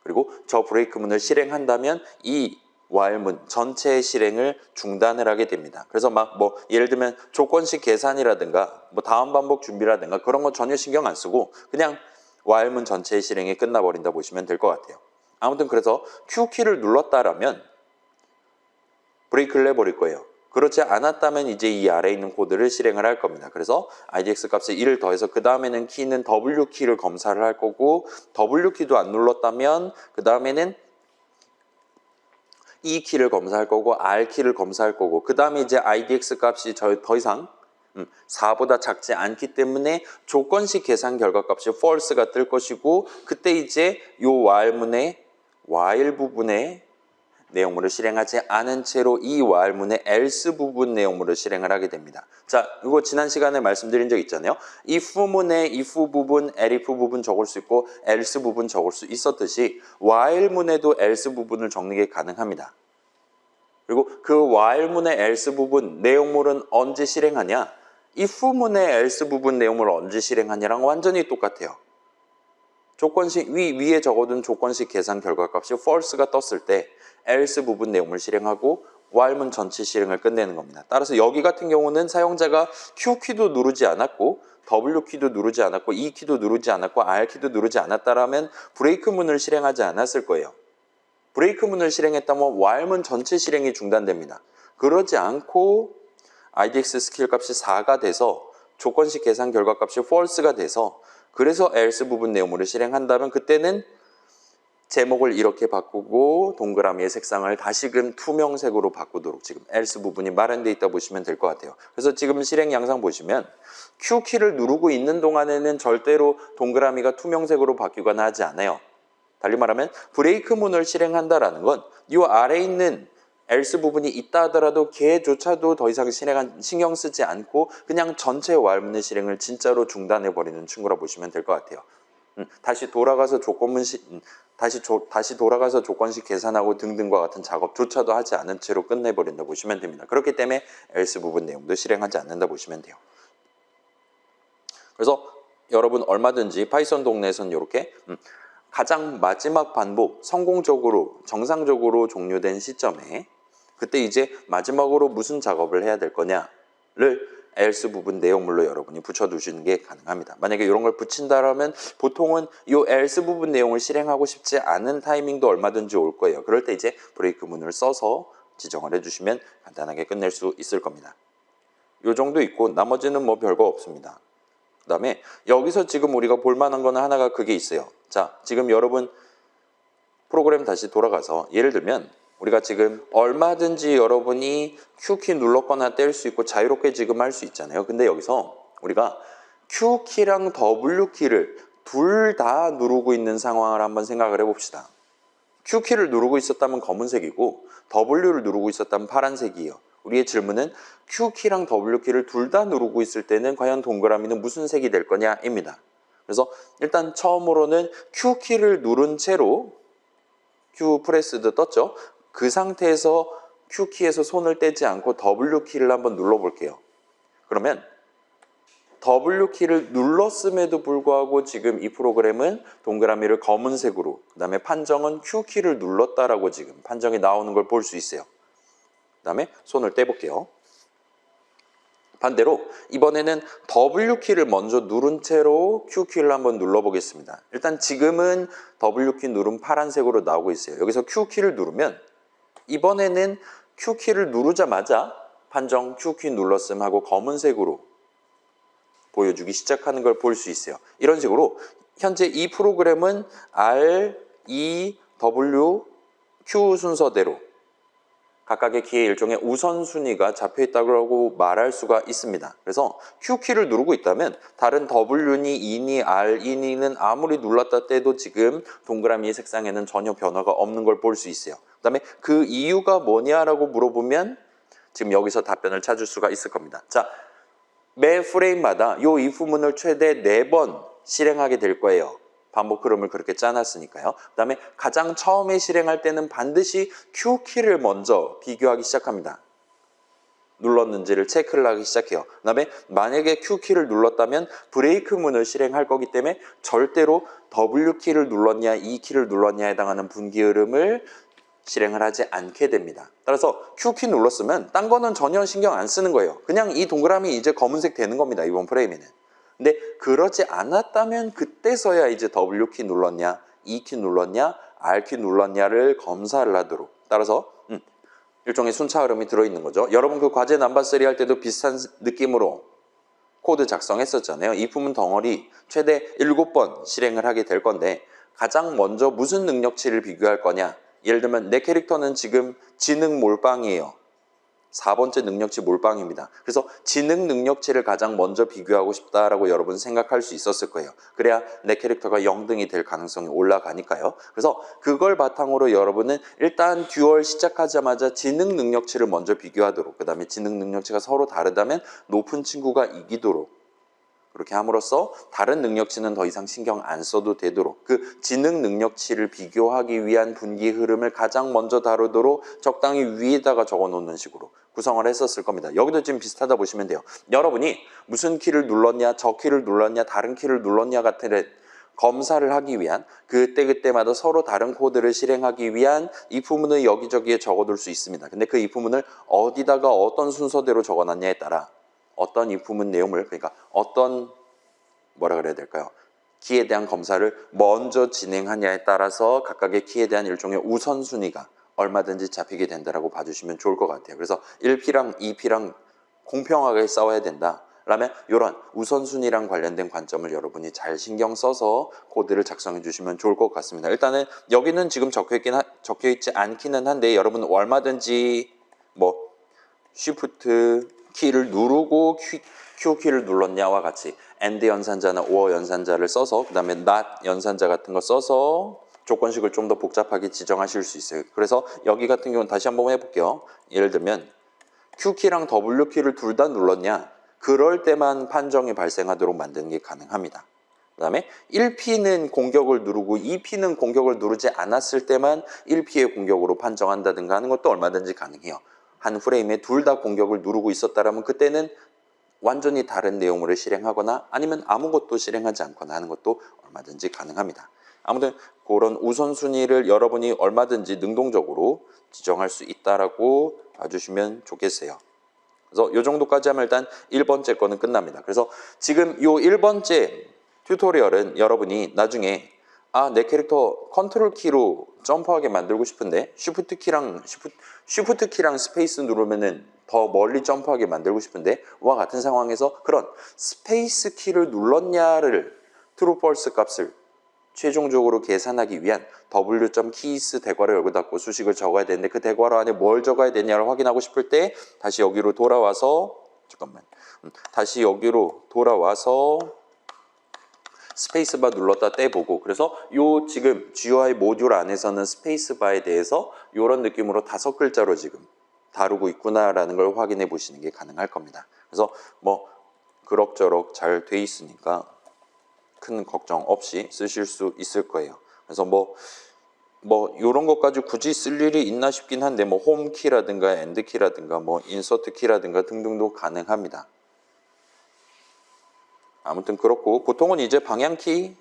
그리고 저 브레이크문을 실행한다면 이 while문 전체의 실행을 중단을 하게 됩니다. 그래서 막 뭐 예를 들면 조건식 계산이라든가 뭐 다음 반복 준비라든가 그런 거 전혀 신경 안 쓰고 그냥 while문 전체의 실행이 끝나버린다 보시면 될 것 같아요. 아무튼 그래서 Q키를 눌렀다라면 브레이크를 내버릴 거예요. 그렇지 않았다면 이제 이 아래에 있는 코드를 실행을 할 겁니다. 그래서 IDX 값에 1을 더해서 그 다음에는 키는 W키를 검사를 할 거고 W키도 안 눌렀다면 그 다음에는 E키를 검사할 거고 R키를 검사할 거고 그 다음에 이제 IDX 값이 더 이상 4보다 작지 않기 때문에 조건식 계산 결과값이 false가 뜰 것이고 그때 이제 이 while 부분에 내용물을 실행하지 않은 채로 이 while문의 else 부분 내용물을 실행을 하게 됩니다. 자, 이거 지난 시간에 말씀드린 적 있잖아요. if문에 if 부분, elif 부분 적을 수 있고 else 부분 적을 수 있었듯이 while문에도 else 부분을 적는 게 가능합니다. 그리고 그 while문의 else 부분 내용물은 언제 실행하냐? if문의 else 부분 내용물을 언제 실행하냐랑 완전히 똑같아요. 조건식 위에 적어둔 조건식 계산 결과값이 false가 떴을 때 else 부분 내용을 실행하고 while문 전체 실행을 끝내는 겁니다. 따라서 여기 같은 경우는 사용자가 Q키도 누르지 않았고 W키도 누르지 않았고 E키도 누르지 않았고 R키도 누르지 않았다라면 브레이크문을 실행하지 않았을 거예요. 브레이크문을 실행했다면 while문 전체 실행이 중단됩니다. 그러지 않고 IDX 스킬 값이 4가 돼서 조건식 계산 결과값이 false가 돼서 그래서 else 부분 내용물을 실행한다면 그때는 제목을 이렇게 바꾸고 동그라미의 색상을 다시금 투명색으로 바꾸도록 지금 else 부분이 마련되어 있다 보시면 될 것 같아요. 그래서 지금 실행 양상 보시면 Q키를 누르고 있는 동안에는 절대로 동그라미가 투명색으로 바뀌거나 하지 않아요. 달리 말하면 브레이크문을 실행한다라는 건 이 아래에 있는 else 부분이 있다 하더라도 걔조차도 더 이상 신경 쓰지 않고 그냥 전체 while문의 실행을 진짜로 중단해버리는 친구라 보시면 될 것 같아요. 다시 돌아가서 다시 돌아가서 조건식 계산하고 등등과 같은 작업조차도 하지 않은 채로 끝내버린다 보시면 됩니다. 그렇기 때문에 else 부분 내용도 실행하지 않는다 보시면 돼요. 그래서 여러분 얼마든지 파이썬 동네에서는 이렇게 가장 마지막 반복 성공적으로 정상적으로 종료된 시점에 그때 이제 마지막으로 무슨 작업을 해야 될 거냐를 else 부분 내용물로 여러분이 붙여두시는 게 가능합니다. 만약에 이런 걸 붙인다라면 보통은 이 else 부분 내용을 실행하고 싶지 않은 타이밍도 얼마든지 올 거예요. 그럴 때 이제 브레이크문을 써서 지정을 해주시면 간단하게 끝낼 수 있을 겁니다. 이 정도 있고 나머지는 뭐 별거 없습니다. 그 다음에 여기서 지금 우리가 볼만한 거는 하나가 그게 있어요. 자, 지금 여러분 프로그램 다시 돌아가서 예를 들면 우리가 지금 얼마든지 여러분이 Q키 눌렀거나 뗄 수 있고 자유롭게 지금 할 수 있잖아요. 근데 여기서 우리가 Q키랑 W키를 둘 다 누르고 있는 상황을 한번 생각을 해봅시다. Q키를 누르고 있었다면 검은색이고 W를 누르고 있었다면 파란색이에요. 우리의 질문은 Q키랑 W키를 둘 다 누르고 있을 때는 과연 동그라미는 무슨 색이 될 거냐입니다. 그래서 일단 처음으로는 Q키를 누른 채로 Q 프레스드 떴죠. 그 상태에서 Q키에서 손을 떼지 않고 W키를 한번 눌러볼게요. 그러면 W키를 눌렀음에도 불구하고 지금 이 프로그램은 동그라미를 검은색으로 그 다음에 판정은 Q키를 눌렀다라고 지금 판정이 나오는 걸 볼 수 있어요. 그 다음에 손을 떼볼게요. 반대로 이번에는 W키를 먼저 누른 채로 Q키를 한번 눌러보겠습니다. 일단 지금은 W키 누른 파란색으로 나오고 있어요. 여기서 Q키를 누르면 이번에는 Q키를 누르자마자 판정 Q키 눌렀음 하고 검은색으로 보여주기 시작하는 걸 볼 수 있어요. 이런 식으로 현재 이 프로그램은 R, E, W, Q 순서대로 각각의 키의 일종의 우선순위가 잡혀있다고 말할 수가 있습니다. 그래서 Q키를 누르고 있다면 다른 W니 E니 R, E니는 아무리 눌렀다 떼도 지금 동그라미의 색상에는 전혀 변화가 없는 걸 볼 수 있어요. 그 다음에 그 이유가 뭐냐라고 물어보면 지금 여기서 답변을 찾을 수가 있을 겁니다. 자, 매 프레임마다 이 if문을 최대 4번 실행하게 될 거예요. 반복 흐름을 그렇게 짜놨으니까요. 그 다음에 가장 처음에 실행할 때는 반드시 Q키를 먼저 비교하기 시작합니다. 눌렀는지를 체크를 하기 시작해요. 그 다음에 만약에 Q키를 눌렀다면 브레이크 문을 실행할 거기 때문에 절대로 W키를 눌렀냐 E키를 눌렀냐에 해당하는 분기 흐름을 실행을 하지 않게 됩니다. 따라서 Q키 눌렀으면 딴 거는 전혀 신경 안 쓰는 거예요. 그냥 이 동그라미 이제 검은색 되는 겁니다. 이번 프레임에는. 근데 그러지 않았다면 그때서야 이제 W키 눌렀냐, E키 눌렀냐, R키 눌렀냐를 검사를 하도록. 따라서 일종의 순차 흐름이 들어있는 거죠. 여러분 그 과제 넘버3 할 때도 비슷한 느낌으로 코드 작성했었잖아요. 이 부분 덩어리 최대 7번 실행을 하게 될 건데 가장 먼저 무슨 능력치를 비교할 거냐. 예를 들면 내 캐릭터는 지금 지능 몰빵이에요. 4번째 능력치 몰빵입니다. 그래서 지능 능력치를 가장 먼저 비교하고 싶다라고 여러분 생각할 수 있었을 거예요. 그래야 내 캐릭터가 영등이 될 가능성이 올라가니까요. 그래서 그걸 바탕으로 여러분은 일단 듀얼 시작하자마자 지능 능력치를 먼저 비교하도록, 그 다음에 지능 능력치가 서로 다르다면 높은 친구가 이기도록 그렇게 함으로써 다른 능력치는 더 이상 신경 안 써도 되도록 그 지능 능력치를 비교하기 위한 분기 흐름을 가장 먼저 다루도록 적당히 위에다가 적어 놓는 식으로 구성을 했었을 겁니다. 여기도 지금 비슷하다 보시면 돼요. 여러분이 무슨 키를 눌렀냐, 저 키를 눌렀냐, 다른 키를 눌렀냐 같은 검사를 하기 위한 그때그때마다 서로 다른 코드를 실행하기 위한 이 부분을 여기저기에 적어둘 수 있습니다. 근데 그 이 부분을 어디다가 어떤 순서대로 적어놨냐에 따라 어떤 이 부분 내용을, 그러니까 어떤 뭐라 그래야 될까요? 키에 대한 검사를 먼저 진행하냐에 따라서 각각의 키에 대한 일종의 우선순위가 얼마든지 잡히게 된다라고 봐주시면 좋을 것 같아요. 그래서 1P랑 2P랑 공평하게 싸워야 된다. 라면 이런 우선순위랑 관련된 관점을 여러분이 잘 신경 써서 코드를 작성해 주시면 좋을 것 같습니다. 일단은 여기는 지금 적혀있지 않기는 한데 여러분 얼마든지 뭐 Shift 키를 누르고 Q키를 눌렀냐와 같이 AND 연산자나 OR 연산자를 써서 그 다음에 NOT 연산자 같은 거 써서 조건식을 좀 더 복잡하게 지정하실 수 있어요. 그래서 여기 같은 경우는 다시 한번 해볼게요. 예를 들면 Q키랑 W키를 둘 다 눌렀냐, 그럴 때만 판정이 발생하도록 만드는 게 가능합니다. 그 다음에 1P는 공격을 누르고 2P는 공격을 누르지 않았을 때만 1P의 공격으로 판정한다든가 하는 것도 얼마든지 가능해요. 한 프레임에 둘 다 공격을 누르고 있었다면 그때는 완전히 다른 내용을 실행하거나 아니면 아무것도 실행하지 않거나 하는 것도 얼마든지 가능합니다. 아무튼 그런 우선순위를 여러분이 얼마든지 능동적으로 지정할 수 있다라고 봐주시면 좋겠어요. 그래서 이 정도까지 하면 일단 1번째 거는 끝납니다. 그래서 지금 이 1번째 튜토리얼은 여러분이 나중에 내 캐릭터 컨트롤 키로 점프하게 만들고 싶은데 쉬프트 키랑 스페이스 누르면은 더 멀리 점프하게 만들고 싶은데 와 같은 상황에서 그런 스페이스 키를 눌렀냐를 true false 값을 최종적으로 계산하기 위한 w.keys 대괄호 열고 닫고 수식을 적어야 되는데 그 대괄호 안에 뭘 적어야 되냐를 확인하고 싶을 때 다시 여기로 돌아와서 다시 여기로 돌아와서 스페이스바 눌렀다 떼보고, 그래서 요 지금 GUI 모듈 안에서는 스페이스바에 대해서 이런 느낌으로 5글자로 지금 다루고 있구나라는 걸 확인해 보시는 게 가능할 겁니다. 그래서 뭐 그럭저럭 잘 돼 있으니까 큰 걱정 없이 쓰실 수 있을 거예요. 그래서 뭐 이런 것까지 굳이 쓸 일이 있나 싶긴 한데 뭐 홈키라든가 엔드키라든가 뭐 인서트키라든가 등등도 가능합니다. 아무튼 그렇고 보통은 이제 방향키나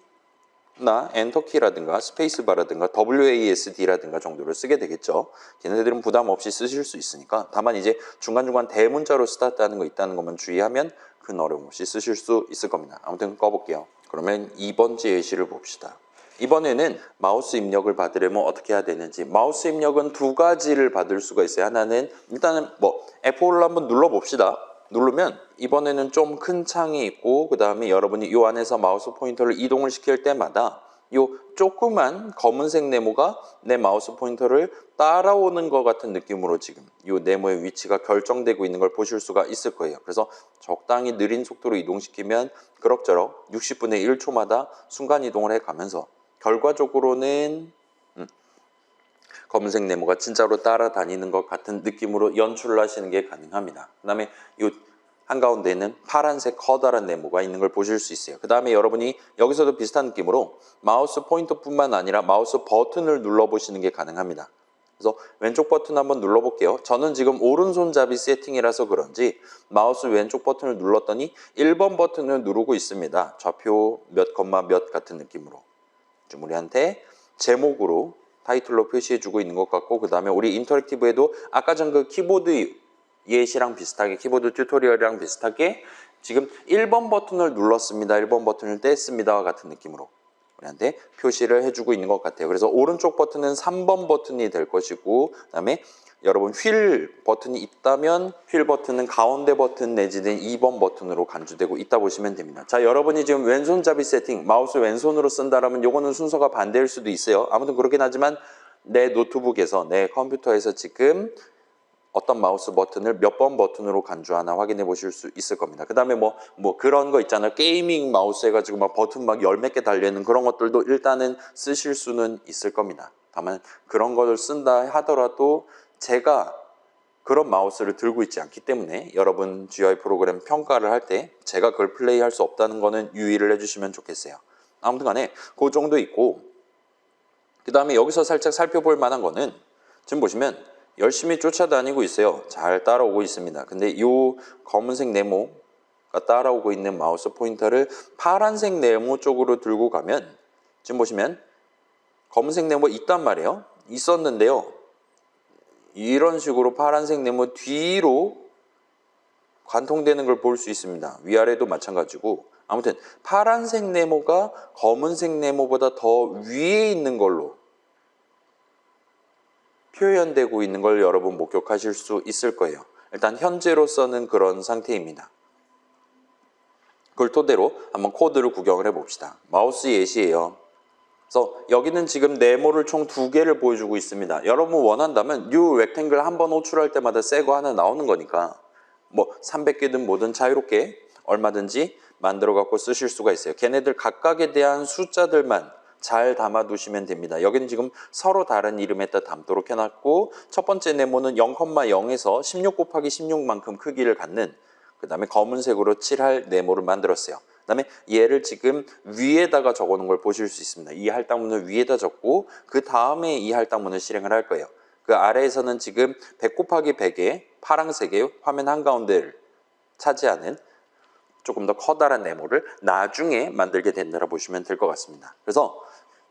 엔터키라든가 스페이스바라든가 WASD라든가 정도를 쓰게 되겠죠. 걔네들은 부담 없이 쓰실 수 있으니까 다만 이제 중간중간 대문자로 스타트하는 거 있다는 것만 주의하면 큰 어려움 없이 쓰실 수 있을 겁니다. 아무튼 꺼볼게요. 그러면 2번째 예시를 봅시다. 이번에는 마우스 입력을 받으려면 어떻게 해야 되는지. 마우스 입력은 두 가지를 받을 수가 있어요. 하나는 일단은 뭐 F5를 한번 눌러봅시다. 누르면 이번에는 좀 큰 창이 있고 그 다음에 여러분이 이 안에서 마우스 포인터를 이동을 시킬 때마다 이 조그만 검은색 네모가 내 마우스 포인터를 따라오는 것 같은 느낌으로 지금 이 네모의 위치가 결정되고 있는 걸 보실 수가 있을 거예요. 그래서 적당히 느린 속도로 이동시키면 그럭저럭 60분의 1초마다 순간 이동을 해가면서 결과적으로는 검은색 네모가 진짜로 따라다니는 것 같은 느낌으로 연출을 하시는 게 가능합니다. 그 다음에 이 한가운데에는 파란색 커다란 네모가 있는 걸 보실 수 있어요. 그 다음에 여러분이 여기서도 비슷한 느낌으로 마우스 포인터뿐만 아니라 마우스 버튼을 눌러보시는 게 가능합니다. 그래서 왼쪽 버튼 한번 눌러볼게요. 저는 지금 오른손잡이 세팅이라서 그런지 마우스 왼쪽 버튼을 눌렀더니 1번 버튼을 누르고 있습니다. 좌표 몇 콤마 몇 같은 느낌으로. 좀 우리한테 제목으로 타이틀로 표시해주고 있는 것 같고, 그 다음에 우리 인터랙티브에도 아까 전 그 키보드 예시랑 비슷하게, 키보드 튜토리얼이랑 비슷하게 지금 1번 버튼을 눌렀습니다, 1번 버튼을 뗐습니다와 같은 느낌으로 우리한테 표시를 해주고 있는 것 같아요. 그래서 오른쪽 버튼은 3번 버튼이 될 것이고, 그 다음에 여러분 휠 버튼이 있다면 휠 버튼은 가운데 버튼 내지는 2번 버튼으로 간주되고 있다 보시면 됩니다. 자, 여러분이 지금 왼손잡이 세팅, 마우스 왼손으로 쓴다라면 요거는 순서가 반대일 수도 있어요. 아무튼 그렇긴 하지만 내 노트북에서, 내 컴퓨터에서 지금 어떤 마우스 버튼을 몇 번 버튼으로 간주하나 확인해 보실 수 있을 겁니다. 그 다음에 뭐 그런 거 있잖아요. 게이밍 마우스 해가지고 막 버튼 막 열 몇 개 달려있는 그런 것들도 일단은 쓰실 수는 있을 겁니다. 다만 그런 걸 쓴다 하더라도 제가 그런 마우스를 들고 있지 않기 때문에 여러분 GUI 프로그램 평가를 할 때 제가 그걸 플레이할 수 없다는 거는 유의를 해주시면 좋겠어요. 아무튼 간에 그 정도 있고, 그 다음에 여기서 살짝 살펴볼 만한 거는 지금 보시면 열심히 쫓아다니고 있어요. 잘 따라오고 있습니다. 근데 이 검은색 네모가 따라오고 있는 마우스 포인터를 파란색 네모 쪽으로 들고 가면 지금 보시면 검은색 네모 있단 말이에요. 있었는데요. 이런 식으로 파란색 네모 뒤로 관통되는 걸 볼 수 있습니다. 위아래도 마찬가지고, 아무튼 파란색 네모가 검은색 네모보다 더 위에 있는 걸로 표현되고 있는 걸 여러분 목격하실 수 있을 거예요. 일단 현재로서는 그런 상태입니다. 그걸 토대로 한번 코드를 구경을 해봅시다. 마우스 예시예요. 그래서 여기는 지금 네모를 총 2개를 보여주고 있습니다. 여러분 원한다면 뉴 렉탱글 한번 호출할 때마다 새 거 하나 나오는 거니까 뭐 300개든 뭐든 자유롭게 얼마든지 만들어 갖고 쓰실 수가 있어요. 걔네들 각각에 대한 숫자들만 잘 담아두시면 됩니다. 여기는 지금 서로 다른 이름에다 담도록 해놨고, 첫 번째 네모는 0,0에서 16 곱하기 16만큼 크기를 갖는, 그 다음에 검은색으로 칠할 네모를 만들었어요. 그 다음에 얘를 지금 위에다가 적어놓은 걸 보실 수 있습니다. 이 할당문을 위에다 적고 그 다음에 이 할당문을 실행을 할 거예요. 그 아래에서는 지금 100 곱하기 100의 파란색의 화면 한가운데를 차지하는 조금 더 커다란 네모를 나중에 만들게 된다고 보시면 될 것 같습니다. 그래서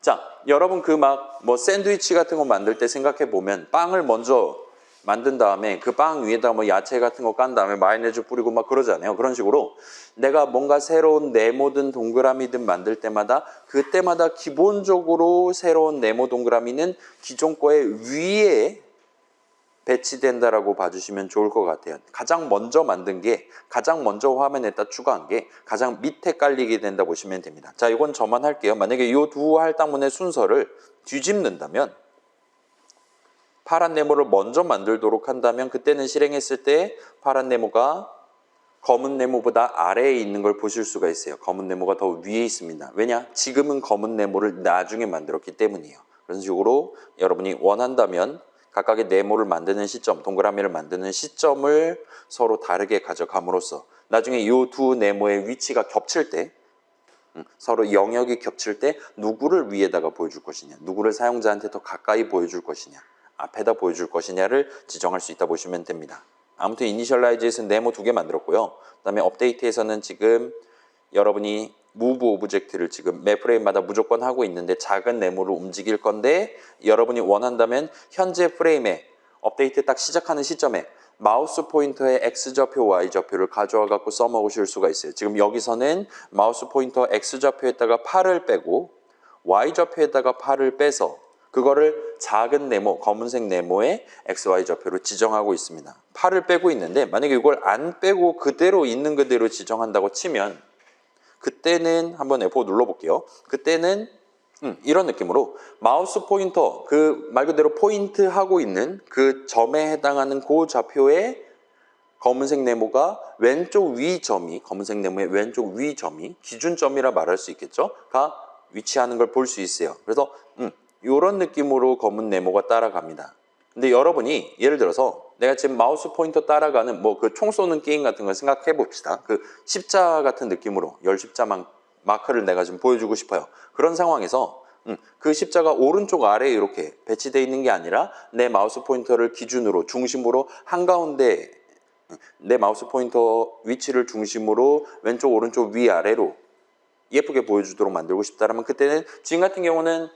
자, 여러분 그 막 뭐 샌드위치 같은 거 만들 때 생각해 보면 빵을 먼저 만든 다음에 그 빵 위에다 뭐 야채 같은 거 깐 다음에 마요네즈 뿌리고 막 그러잖아요. 그런 식으로 내가 뭔가 새로운 네모든 동그라미든 만들 때마다 그때마다 기본적으로 새로운 네모 동그라미는 기존 거에 위에 배치된다라고 봐주시면 좋을 것 같아요. 가장 먼저 만든 게, 가장 먼저 화면에다 추가한 게 가장 밑에 깔리게 된다 보시면 됩니다. 자, 이건 저만 할게요. 만약에 이 두 할당문의 순서를 뒤집는다면, 파란 네모를 먼저 만들도록 한다면 그때는 실행했을 때 파란 네모가 검은 네모보다 아래에 있는 걸 보실 수가 있어요. 검은 네모가 더 위에 있습니다. 왜냐? 지금은 검은 네모를 나중에 만들었기 때문이에요. 그런 식으로 여러분이 원한다면 각각의 네모를 만드는 시점, 동그라미를 만드는 시점을 서로 다르게 가져감으로써 나중에 이 두 네모의 위치가 겹칠 때, 서로 영역이 겹칠 때 누구를 위에다가 보여줄 것이냐, 누구를 사용자한테 더 가까이 보여줄 것이냐, 앞에다 보여줄 것이냐를 지정할 수 있다 보시면 됩니다. 아무튼 이니셜라이즈에서는 네모 2개 만들었고요. 그 다음에 업데이트에서는 지금 여러분이 무브 오브젝트를 지금 매 프레임마다 무조건 하고 있는데 작은 네모를 움직일 건데, 여러분이 원한다면 현재 프레임에 업데이트 딱 시작하는 시점에 마우스 포인터의 X좌표, Y좌표를 가져와 갖고 써먹으실 수가 있어요. 지금 여기서는 마우스 포인터 X좌표에다가 8을 빼고 Y좌표에다가 8을 빼서 그거를 작은 네모, 검은색 네모의 XY좌표로 지정하고 있습니다. 8을 빼고 있는데 만약에 이걸 안 빼고 그대로 있는 그대로 지정한다고 치면 그때는 한번 F5 눌러볼게요. 그때는 이런 느낌으로 마우스 포인터, 그 말 그대로 포인트 하고 있는 그 점에 해당하는 그 좌표에 검은색 네모가 왼쪽 위 점이, 검은색 네모의 왼쪽 위 점이 기준점이라 말할 수 있겠죠? 가 위치하는 걸 볼 수 있어요. 그래서 이런 느낌으로 검은 네모가 따라갑니다. 근데 여러분이 예를 들어서 내가 지금 마우스 포인터 따라가는 뭐 그 총 쏘는 게임 같은 걸 생각해 봅시다. 그 십자 같은 느낌으로 열 십자 마크를 내가 지금 보여주고 싶어요. 그런 상황에서 그 십자가 오른쪽 아래에 이렇게 배치되어 있는 게 아니라 내 마우스 포인터를 기준으로 중심으로 한가운데 내 마우스 포인터 위치를 중심으로 왼쪽 오른쪽 위아래로 예쁘게 보여주도록 만들고 싶다면 그때는 지금 같은 경우는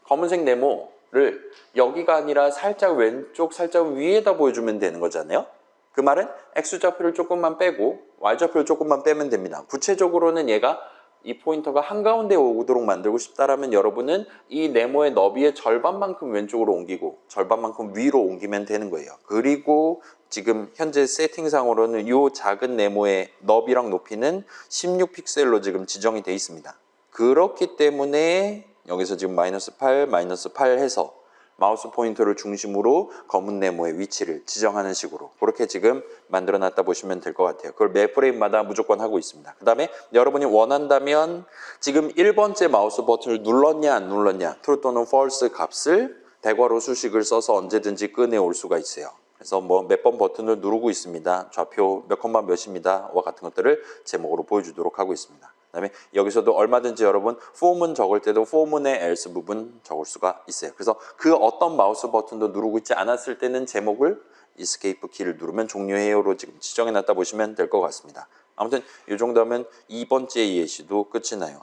검은색 네모를 여기가 아니라 살짝 왼쪽 살짝 위에다 보여주면 되는 거잖아요. 그 말은 X좌표를 조금만 빼고 Y좌표를 조금만 빼면 됩니다. 구체적으로는 얘가 이 포인터가 한가운데 오도록 만들고 싶다라면 여러분은 이 네모의 너비의 절반만큼 왼쪽으로 옮기고 절반만큼 위로 옮기면 되는 거예요. 그리고 지금 현재 세팅상으로는 이 작은 네모의 너비랑 높이는 16픽셀로 지금 지정이 되어 있습니다. 그렇기 때문에 여기서 지금 -8, -8 해서 마우스 포인터를 중심으로 검은 네모의 위치를 지정하는 식으로 그렇게 지금 만들어 놨다 보시면 될 것 같아요. 그걸 매 프레임마다 무조건 하고 있습니다. 그 다음에 여러분이 원한다면 지금 1번째 마우스 버튼을 눌렀냐 안 눌렀냐 true 또는 false 값을 대괄호 수식을 써서 언제든지 꺼내올 수가 있어요. 그래서 뭐 몇 번 버튼을 누르고 있습니다. 좌표 몇 컴마 몇입니다. 와 같은 것들을 제목으로 보여주도록 하고 있습니다. 그다음에 여기서도 얼마든지 여러분 for문 적을 때도 for문의 else 부분 적을 수가 있어요. 그래서 그 어떤 마우스 버튼도 누르고 있지 않았을 때는 제목을 escape 키를 누르면 종료해요로 지금 지정해 놨다 보시면 될 것 같습니다. 아무튼 이 정도면 2번째 예시도 끝이 나요.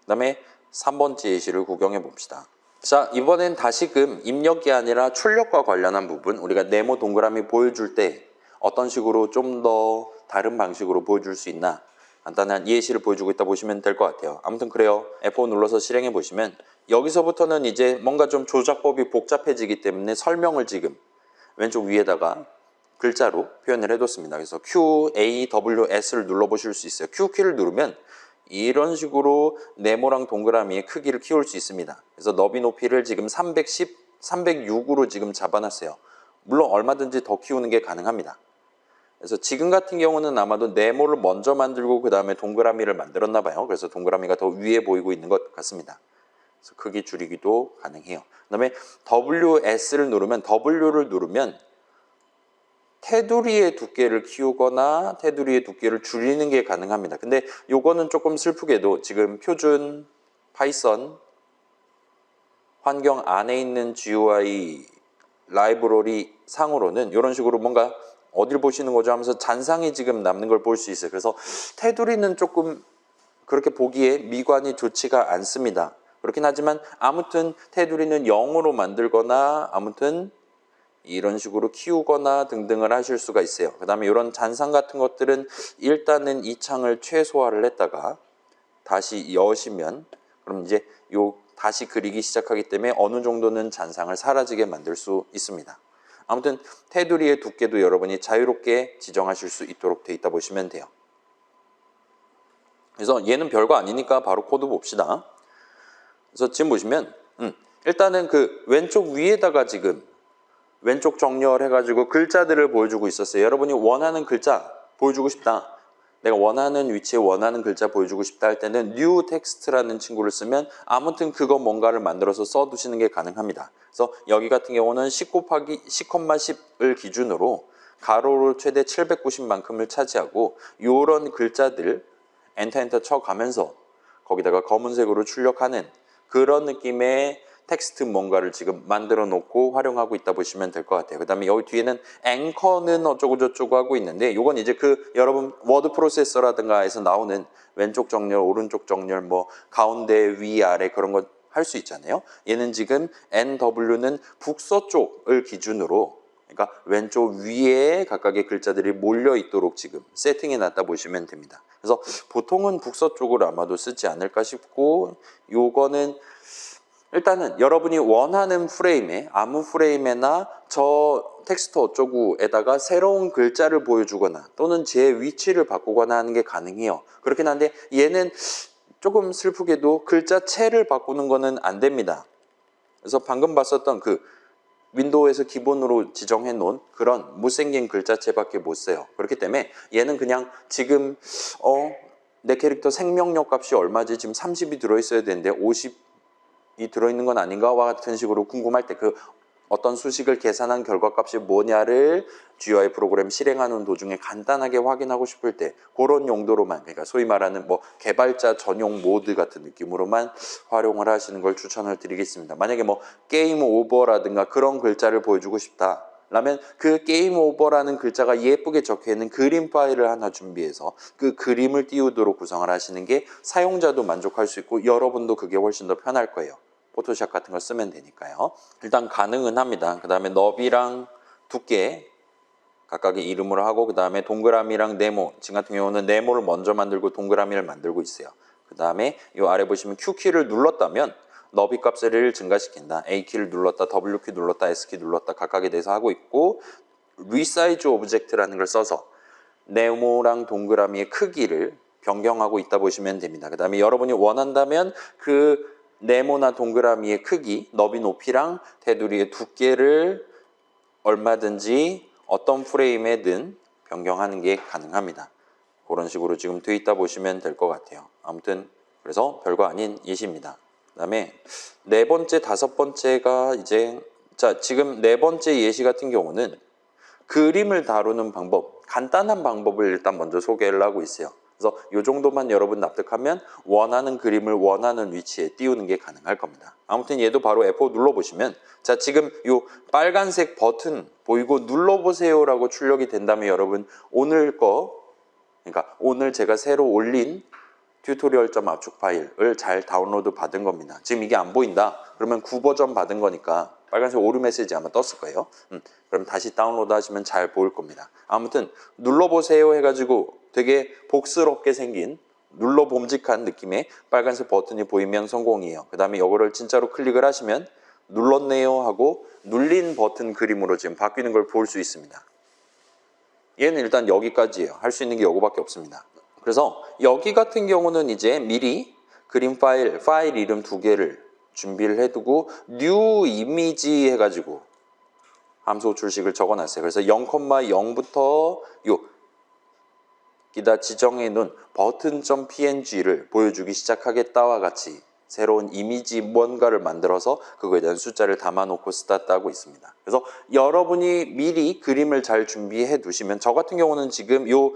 그 다음에 3번째 예시를 구경해 봅시다. 자, 이번엔 다시금 입력이 아니라 출력과 관련한 부분, 우리가 네모 동그라미 보여줄 때 어떤 식으로 좀 더 다른 방식으로 보여줄 수 있나 간단한 예시를 보여주고 있다 보시면 될 것 같아요. 아무튼 그래요. F5 눌러서 실행해 보시면 여기서부터는 이제 뭔가 좀 조작법이 복잡해지기 때문에 설명을 지금 왼쪽 위에다가 글자로 표현을 해뒀습니다. 그래서 Q, A, W, S를 눌러보실 수 있어요. Q키를 누르면 이런 식으로 네모랑 동그라미의 크기를 키울 수 있습니다. 그래서 너비 높이를 지금 310, 306으로 지금 잡아놨어요. 물론 얼마든지 더 키우는 게 가능합니다. 그래서 지금 같은 경우는 아마도 네모를 먼저 만들고 그 다음에 동그라미를 만들었나 봐요. 그래서 동그라미가 더 위에 보이고 있는 것 같습니다. 그래서 크기 줄이기도 가능해요. 그 다음에 WS를 누르면 W를 누르면 테두리의 두께를 키우거나 테두리의 두께를 줄이는 게 가능합니다. 근데 요거는 조금 슬프게도 지금 표준 파이썬 환경 안에 있는 GUI 라이브러리 상으로는 이런 식으로 뭔가 어딜 보시는 거죠 하면서 잔상이 지금 남는 걸 볼 수 있어요. 그래서 테두리는 조금 그렇게 보기에 미관이 좋지가 않습니다. 그렇긴 하지만 아무튼 테두리는 0으로 만들거나 아무튼 이런 식으로 키우거나 등등을 하실 수가 있어요. 그 다음에 이런 잔상 같은 것들은 일단은 이 창을 최소화를 했다가 다시 여시면 그럼 이제 요 다시 그리기 시작하기 때문에 어느 정도는 잔상을 사라지게 만들 수 있습니다. 아무튼 테두리의 두께도 여러분이 자유롭게 지정하실 수 있도록 돼 있다 보시면 돼요. 그래서 얘는 별거 아니니까 바로 코드 봅시다. 그래서 지금 보시면 일단은 그 왼쪽 위에다가 지금 왼쪽 정렬해가지고 글자들을 보여주고 있었어요. 여러분이 원하는 글자 보여주고 싶다. 내가 원하는 위치에 원하는 글자 보여주고 싶다 할 때는 new text라는 친구를 쓰면 아무튼 그거 뭔가를 만들어서 써두시는 게 가능합니다. 그래서 여기 같은 경우는 10 곱하기 10,10을 기준으로 가로로 최대 790만큼을 차지하고 이런 글자들 엔터 쳐가면서 거기다가 검은색으로 출력하는 그런 느낌의 텍스트 뭔가를 지금 만들어 놓고 활용하고 있다 보시면 될 것 같아요. 그 다음에 여기 뒤에는 앵커는 어쩌고 저쩌고 하고 있는데 이건 이제 그 여러분 워드 프로세서라든가 해서 나오는 왼쪽 정렬, 오른쪽 정렬, 뭐 가운데, 위, 아래 그런 거 할 수 있잖아요. 얘는 지금 NW는 북서쪽을 기준으로 그러니까 왼쪽 위에 각각의 글자들이 몰려 있도록 지금 세팅해 놨다 보시면 됩니다. 그래서 보통은 북서쪽을 아마도 쓰지 않을까 싶고 요거는 일단은 여러분이 원하는 프레임에 아무 프레임에나 저 텍스트 어쩌고에다가 새로운 글자를 보여주거나 또는 제 위치를 바꾸거나 하는 게 가능해요. 그렇긴 한데 얘는 조금 슬프게도 글자체를 바꾸는 거는 안 됩니다. 그래서 방금 봤었던 그 윈도우에서 기본으로 지정해 놓은 그런 못생긴 글자체밖에 못 써요. 그렇기 때문에 얘는 그냥 지금 내 캐릭터 생명력 값이 얼마지? 지금 30이 들어있어야 되는데 50이 들어있는 건 아닌가와 같은 식으로 궁금할 때 그 어떤 수식을 계산한 결과값이 뭐냐를 GUI 프로그램 실행하는 도중에 간단하게 확인하고 싶을 때 그런 용도로만, 그러니까 소위 말하는 뭐 개발자 전용 모드 같은 느낌으로만 활용을 하시는 걸 추천을 드리겠습니다. 만약에 뭐 게임 오버라든가 그런 글자를 보여주고 싶다 라면 그 게임 오버라는 글자가 예쁘게 적혀있는 그림 파일을 하나 준비해서 그 그림을 띄우도록 구성을 하시는 게 사용자도 만족할 수 있고 여러분도 그게 훨씬 더 편할 거예요. 포토샵 같은 걸 쓰면 되니까요. 일단 가능은 합니다. 그 다음에 너비랑 두께 각각의 이름으로 하고, 그 다음에 동그라미랑 네모, 지금 같은 경우는 네모를 먼저 만들고 동그라미를 만들고 있어요. 그 다음에 이 아래 보시면 Q키를 눌렀다면 너비 값을 증가시킨다. A키를 눌렀다, W키 눌렀다, S키 눌렀다 각각에 대해서 하고 있고, 리사이즈 오브젝트라는 걸 써서 네모랑 동그라미의 크기를 변경하고 있다 보시면 됩니다. 그 다음에 여러분이 원한다면 그 네모나 동그라미의 크기, 너비 높이랑 테두리의 두께를 얼마든지 어떤 프레임에든 변경하는 게 가능합니다. 그런 식으로 지금 돼 있다 보시면 될 것 같아요. 아무튼 그래서 별거 아닌 예시입니다. 그 다음에 네 번째, 다섯 번째가 이제, 자, 지금 네 번째 예시 같은 경우는 그림을 다루는 방법, 간단한 방법을 일단 먼저 소개를 하고 있어요. 그래서 이 정도만 여러분 납득하면 원하는 그림을 원하는 위치에 띄우는 게 가능할 겁니다. 아무튼 얘도 바로 F5 눌러보시면, 자, 지금 이 빨간색 버튼 보이고 눌러보세요 라고 출력이 된다면 여러분 오늘 거, 그러니까 오늘 제가 새로 올린 튜토리얼 압축 파일을 잘 다운로드 받은 겁니다. 지금 이게 안 보인다 그러면 9버전 받은 거니까 빨간색 오류 메시지 아마 떴을 거예요. 그럼 다시 다운로드 하시면 잘 보일 겁니다. 아무튼 눌러보세요 해가지고 되게 복스럽게 생긴 눌러봄직한 느낌의 빨간색 버튼이 보이면 성공이에요. 그 다음에 이거를 진짜로 클릭을 하시면 눌렀네요 하고 눌린 버튼 그림으로 지금 바뀌는 걸 볼 수 있습니다. 얘는 일단 여기까지예요. 할 수 있는 게 이거밖에 없습니다. 그래서 여기 같은 경우는 이제 미리 그림 파일 이름 두 개를 준비를 해두고 new 이미지 해가지고 함수 출식을 적어놨어요. 그래서 0,0부터 여기다 지정해 놓은 button.png를 보여주기 시작하겠다와 같이 새로운 이미지 뭔가를 만들어서 그거에 대한 숫자를 담아놓고 스타트 하고 있습니다. 그래서 여러분이 미리 그림을 잘 준비해 두시면, 저 같은 경우는 지금 요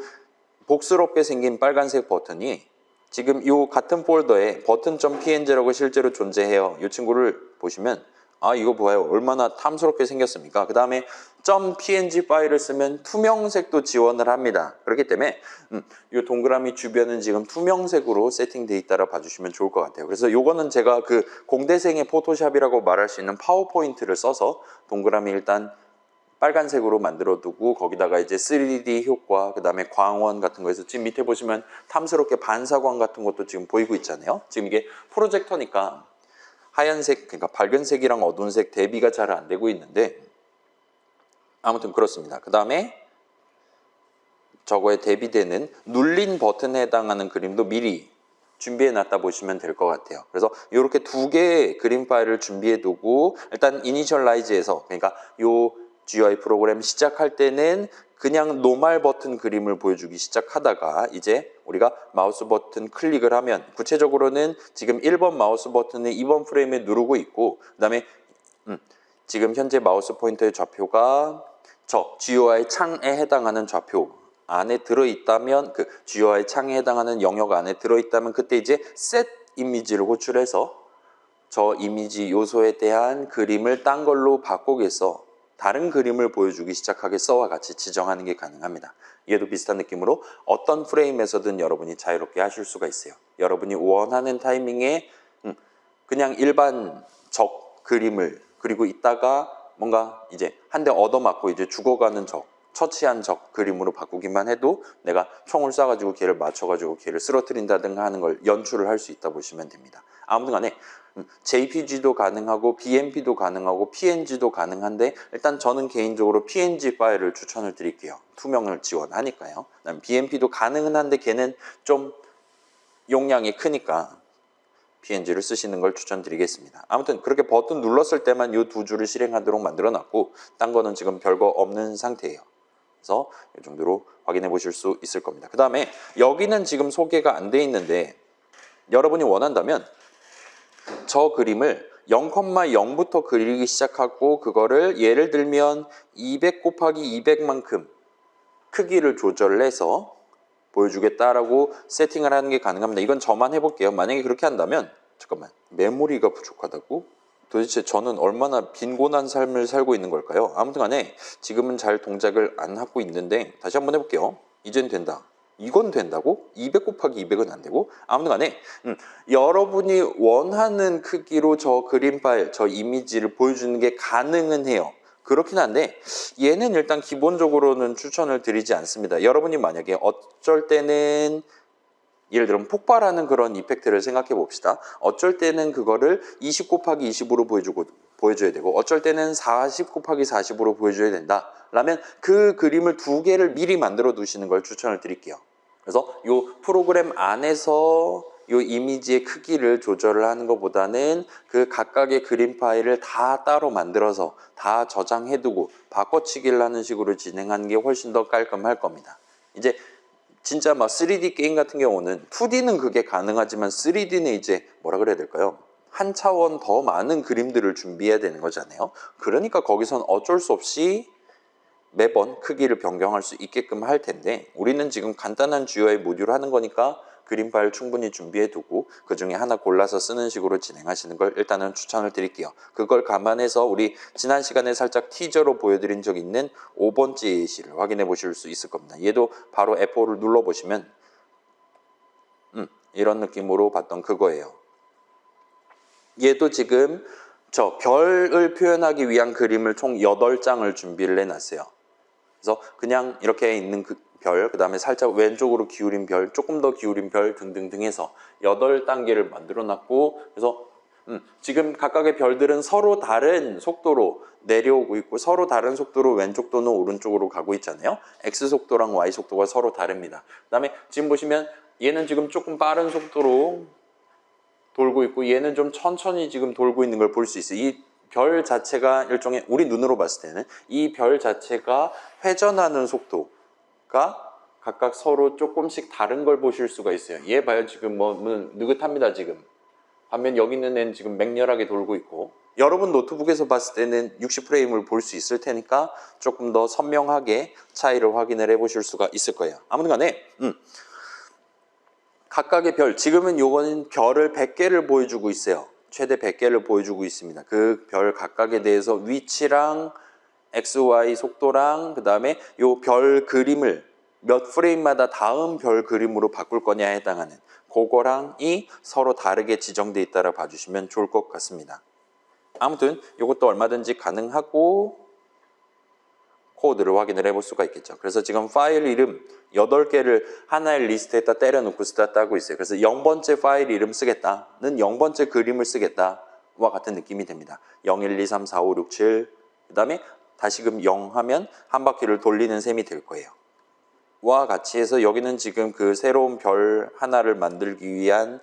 복스럽게 생긴 빨간색 버튼이 지금 이 같은 폴더에 button.png라고 실제로 존재해요. 이 친구를 보시면 아, 이거 봐요. 얼마나 탐스럽게 생겼습니까? 그 다음에 .png 파일을 쓰면 투명색도 지원을 합니다. 그렇기 때문에 이 동그라미 주변은 지금 투명색으로 세팅되어 있다라 봐주시면 좋을 것 같아요. 그래서 요거는 제가 그 공대생의 포토샵이라고 말할 수 있는 파워포인트를 써서 동그라미 일단 빨간색으로 만들어 두고 거기다가 이제 3D 효과, 그 다음에 광원 같은 거에서 지금 밑에 보시면 탐스럽게 반사광 같은 것도 지금 보이고 있잖아요. 지금 이게 프로젝터니까 하얀색, 그러니까 밝은 색이랑 어두운 색 대비가 잘 안 되고 있는데 아무튼 그렇습니다. 그 다음에 저거에 대비되는 눌린 버튼에 해당하는 그림도 미리 준비해 놨다 보시면 될 것 같아요. 그래서 이렇게 두 개의 그림 파일을 준비해 두고 일단 이니셜라이즈해서, 그러니까 요 GUI 프로그램 시작할 때는 그냥 노멀 버튼 그림을 보여주기 시작하다가 이제 우리가 마우스 버튼 클릭을 하면 구체적으로는 지금 1번 마우스 버튼을 2번 프레임에 누르고 있고, 그 다음에 지금 현재 마우스 포인터의 좌표가 저 GUI 창에 해당하는 좌표 안에 들어있다면, 그 GUI 창에 해당하는 영역 안에 들어있다면 그때 이제 셋 이미지를 호출해서 저 이미지 요소에 대한 그림을 딴 걸로 바꾸겠어, 다른 그림을 보여주기 시작하겠어와 같이 지정하는 게 가능합니다. 얘도 비슷한 느낌으로 어떤 프레임에서든 여러분이 자유롭게 하실 수가 있어요. 여러분이 원하는 타이밍에 그냥 일반 적 그림을 그리고 있다가 뭔가 이제 한 대 얻어맞고 이제 죽어가는 적, 처치한 적 그림으로 바꾸기만 해도 내가 총을 쏴가지고 걔를 맞춰가지고 걔를 쓰러뜨린다든가 하는 걸 연출을 할 수 있다 보시면 됩니다. 아무튼 간에 JPG도 가능하고 BMP도 가능하고 PNG도 가능한데 일단 저는 개인적으로 PNG 파일을 추천을 드릴게요. 투명을 지원하니까요. 그다음에 BMP도 가능은 한데 걔는 좀 용량이 크니까 PNG를 쓰시는 걸 추천드리겠습니다. 아무튼 그렇게 버튼 눌렀을 때만 이 두 줄을 실행하도록 만들어놨고 딴 거는 지금 별거 없는 상태예요. 그래서 이 정도로 확인해 보실 수 있을 겁니다. 그 다음에 여기는 지금 소개가 안 돼 있는데 여러분이 원한다면 저 그림을 0,0부터 그리기 시작하고 그거를 예를 들면 200 곱하기 200만큼 크기를 조절해서 보여주겠다라고 세팅을 하는 게 가능합니다. 이건 저만 해볼게요. 만약에 그렇게 한다면 잠깐만, 메모리가 부족하다고? 도대체 저는 얼마나 빈곤한 삶을 살고 있는 걸까요? 아무튼 간에 지금은 잘 동작을 안 하고 있는데 다시 한번 해볼게요. 이젠 된다. 이건 된다고? 200 곱하기 200은 안 되고? 아무튼 간에 여러분이 원하는 크기로 저 그림 파일, 저 이미지를 보여주는 게 가능은 해요. 그렇긴 한데 얘는 일단 기본적으로는 추천을 드리지 않습니다. 여러분이 만약에 어쩔 때는 예를 들면 폭발하는 그런 이펙트를 생각해 봅시다. 어쩔 때는 그거를 20 곱하기 20으로 보여줘야 되고 어쩔 때는 40 곱하기 40으로 보여줘야 된다. 라면 그 그림을 두 개를 미리 만들어 두시는 걸 추천을 드릴게요. 그래서 이 프로그램 안에서 이 이미지의 크기를 조절을 하는 것보다는 그 각각의 그림 파일을 다 따로 만들어서 다 저장해두고 바꿔치기를 하는 식으로 진행하는 게 훨씬 더 깔끔할 겁니다. 이제 진짜 막 3D 게임 같은 경우는 2D는 그게 가능하지만 3D는 이제 뭐라 그래야 될까요? 한 차원 더 많은 그림들을 준비해야 되는 거잖아요. 그러니까 거기선 어쩔 수 없이 매번 크기를 변경할 수 있게끔 할 텐데 우리는 지금 간단한 GUI 모듈 하는 거니까 그림 파일 충분히 준비해 두고 그 중에 하나 골라서 쓰는 식으로 진행하시는 걸 일단은 추천을 드릴게요. 그걸 감안해서 우리 지난 시간에 살짝 티저로 보여드린 적 있는 5번째 예시를 확인해 보실 수 있을 겁니다. 얘도 바로 F5를 눌러보시면 이런 느낌으로 봤던 그거예요. 얘도 지금 저 별을 표현하기 위한 그림을 총 8장을 준비를 해놨어요. 그래서 그냥 이렇게 있는 그 별, 그 다음에 살짝 왼쪽으로 기울인 별, 조금 더 기울인 별 등등등 해서 8단계를 만들어 놨고 그래서 지금 각각의 별들은 서로 다른 속도로 내려오고 있고 서로 다른 속도로 왼쪽 또는 오른쪽으로 가고 있잖아요. X 속도랑 Y 속도가 서로 다릅니다. 그 다음에 지금 보시면 얘는 지금 조금 빠른 속도로 돌고 있고 얘는 좀 천천히 지금 돌고 있는 걸 볼 수 있어요. 이 별 자체가 일종의 우리 눈으로 봤을 때는 이 별 자체가 회전하는 속도가 각각 서로 조금씩 다른 걸 보실 수가 있어요. 얘 봐요. 지금 뭐 느긋합니다. 지금. 반면 여기 있는 애는 지금 맹렬하게 돌고 있고 여러분 노트북에서 봤을 때는 60프레임을 볼 수 있을 테니까 조금 더 선명하게 차이를 확인을 해보실 수가 있을 거예요. 아무튼 간에 각각의 별, 지금은 요거는 별을 100개를 보여주고 있어요. 최대 100개를 보여주고 있습니다. 그 별 각각에 대해서 위치랑 XY 속도랑 그 다음에 요 별 그림을 몇 프레임마다 다음 별 그림으로 바꿀 거냐에 해당하는 그거랑이 서로 다르게 지정되어 있다라 봐주시면 좋을 것 같습니다. 아무튼 이것도 얼마든지 가능하고 코드를 확인을 해볼 수가 있겠죠. 그래서 지금 파일 이름 8개를 하나의 리스트에다 때려놓고 스타트 하고 있어요. 그래서 0번째 파일 이름 쓰겠다는 0번째 그림을 쓰겠다와 같은 느낌이 됩니다. 0, 1, 2, 3, 4, 5, 6, 7 그 다음에 다시금 0 하면 한 바퀴를 돌리는 셈이 될 거예요. 와 같이 해서 여기는 지금 그 새로운 별 하나를 만들기 위한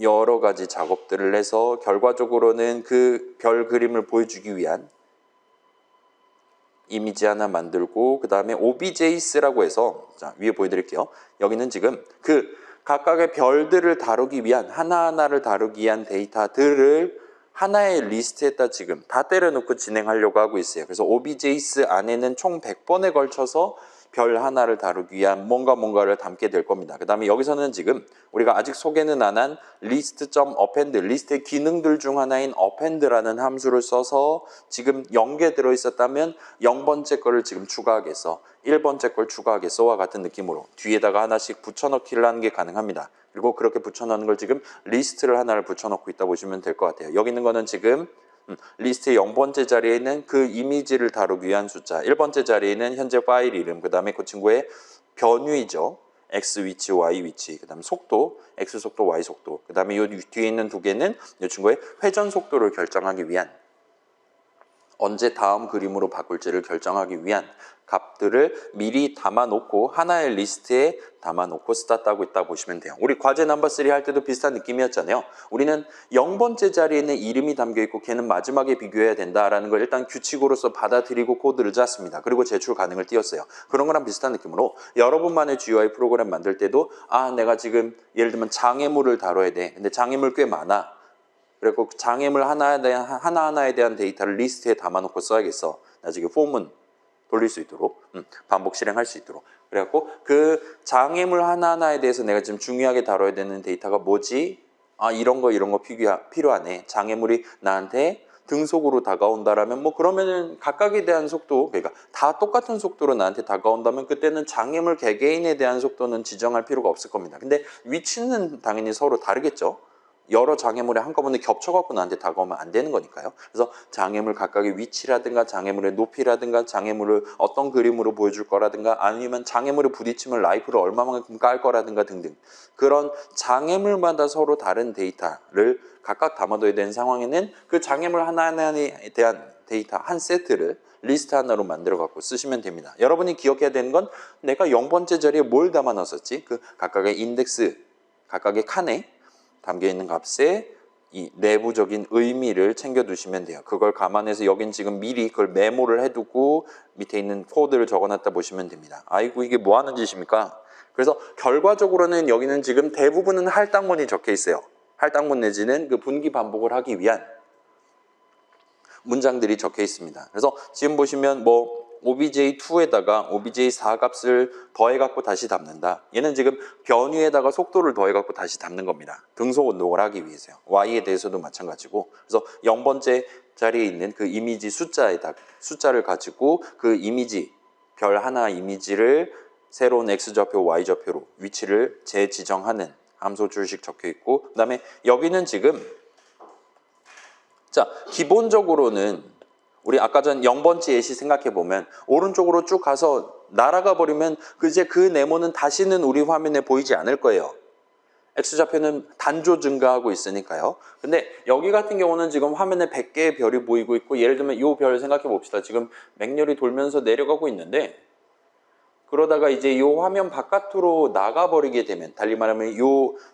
여러 가지 작업들을 해서 결과적으로는 그 별 그림을 보여주기 위한 이미지 하나 만들고 그 다음에 OBJS라고 해서 자 위에 보여드릴게요. 여기는 지금 그 각각의 별들을 다루기 위한 하나하나를 다루기 위한 데이터들을 하나의 리스트에다 지금 다 때려놓고 진행하려고 하고 있어요. 그래서 OBJS 안에는 총 100번에 걸쳐서 별 하나를 다루기 위한 뭔가를 담게 될 겁니다. 그 다음에 여기서는 지금 우리가 아직 소개는 안 한 list.append, 리스트의 기능들 중 하나인 append라는 함수를 써서 지금 0개 들어있었다면 0번째 거를 지금 추가하겠어, 1번째 걸 추가하겠어와 같은 느낌으로 뒤에다가 하나씩 붙여넣기를 하는 게 가능합니다. 그리고 그렇게 붙여넣는 걸 지금 리스트를 하나를 붙여넣고 있다 보시면 될 것 같아요. 여기 있는 거는 지금 리스트의 0번째 자리에 있는 그 이미지를 다루기 위한 숫자, 1번째 자리에 있는 현재 파일 이름, 그 다음에 그 친구의 변위죠. X 위치, Y 위치, 그 다음에 속도, X 속도, Y 속도, 그 다음에 이 뒤에 있는 두 개는 이 친구의 회전 속도를 결정하기 위한, 언제 다음 그림으로 바꿀지를 결정하기 위한 값들을 미리 담아놓고 하나의 리스트에 담아놓고 스타트하고 있다 보시면 돼요. 우리 과제 넘버 3 할 때도 비슷한 느낌이었잖아요. 우리는 0번째 자리에는 이름이 담겨있고 걔는 마지막에 비교해야 된다라는 걸 일단 규칙으로서 받아들이고 코드를 짰습니다. 그리고 제출 가능을 띄웠어요. 그런 거랑 비슷한 느낌으로 여러분만의 GUI 프로그램 만들 때도 내가 지금 예를 들면 장애물을 다뤄야 돼. 근데 장애물 꽤 많아. 그리고 장애물 하나하나에 대한 데이터를 리스트에 담아놓고 써야겠어. 나중에 폼은 돌릴 수 있도록, 반복 실행할 수 있도록. 그래갖고 그 장애물 하나하나에 대해서 내가 지금 중요하게 다뤄야 되는 데이터가 뭐지? 아, 이런 거 필요하네. 장애물이 나한테 등속으로 다가온다라면 뭐 그러면은 각각에 대한 속도, 그러니까 다 똑같은 속도로 나한테 다가온다면 그때는 장애물 개개인에 대한 속도는 지정할 필요가 없을 겁니다. 근데 위치는 당연히 서로 다르겠죠. 여러 장애물이 한꺼번에 겹쳐갖고 나한테 다가오면 안 되는 거니까요. 그래서 장애물 각각의 위치라든가 장애물의 높이라든가 장애물을 어떤 그림으로 보여줄 거라든가 아니면 장애물에 부딪히면 라이프를 얼마만큼 깔 거라든가 등등 그런 장애물마다 서로 다른 데이터를 각각 담아둬야 되는 상황에는 그 장애물 하나하나에 대한 데이터 한 세트를 리스트 하나로 만들어 갖고 쓰시면 됩니다. 여러분이 기억해야 되는 건 내가 0번째 자리에 뭘 담아 놨었지? 그 각각의 인덱스, 각각의 칸에 담겨있는 값의 이 내부적인 의미를 챙겨두시면 돼요. 그걸 감안해서 여긴 지금 미리 그걸 메모를 해두고 밑에 있는 코드를 적어놨다 보시면 됩니다. 아이고 이게 뭐 하는 짓입니까? 그래서 결과적으로는 여기는 지금 대부분은 할당문이 적혀 있어요. 할당문 내지는 그 분기 반복을 하기 위한 문장들이 적혀 있습니다. 그래서 지금 보시면 뭐 obj2에다가 obj4 값을 더해갖고 다시 담는다. 얘는 지금 변위에다가 속도를 더해갖고 다시 담는 겁니다. 등속 운동을 하기 위해서요. y에 대해서도 마찬가지고. 그래서 0번째 자리에 있는 그 이미지 숫자를 가지고 그 이미지, 별 하나 이미지를 새로운 x좌표, y좌표로 위치를 재지정하는 함수 줄식 적혀 있고 그 다음에 여기는 지금 자, 기본적으로는 우리 아까 전 0번째 예시 생각해 보면 오른쪽으로 쭉 가서 날아가 버리면 이제 그 네모는 다시는 우리 화면에 보이지 않을 거예요. X좌표는 단조 증가하고 있으니까요. 근데 여기 같은 경우는 지금 화면에 100개의 별이 보이고 있고 예를 들면 이 별 생각해 봅시다. 지금 맥렬이 돌면서 내려가고 있는데 그러다가 이제 이 화면 바깥으로 나가버리게 되면 달리 말하면 이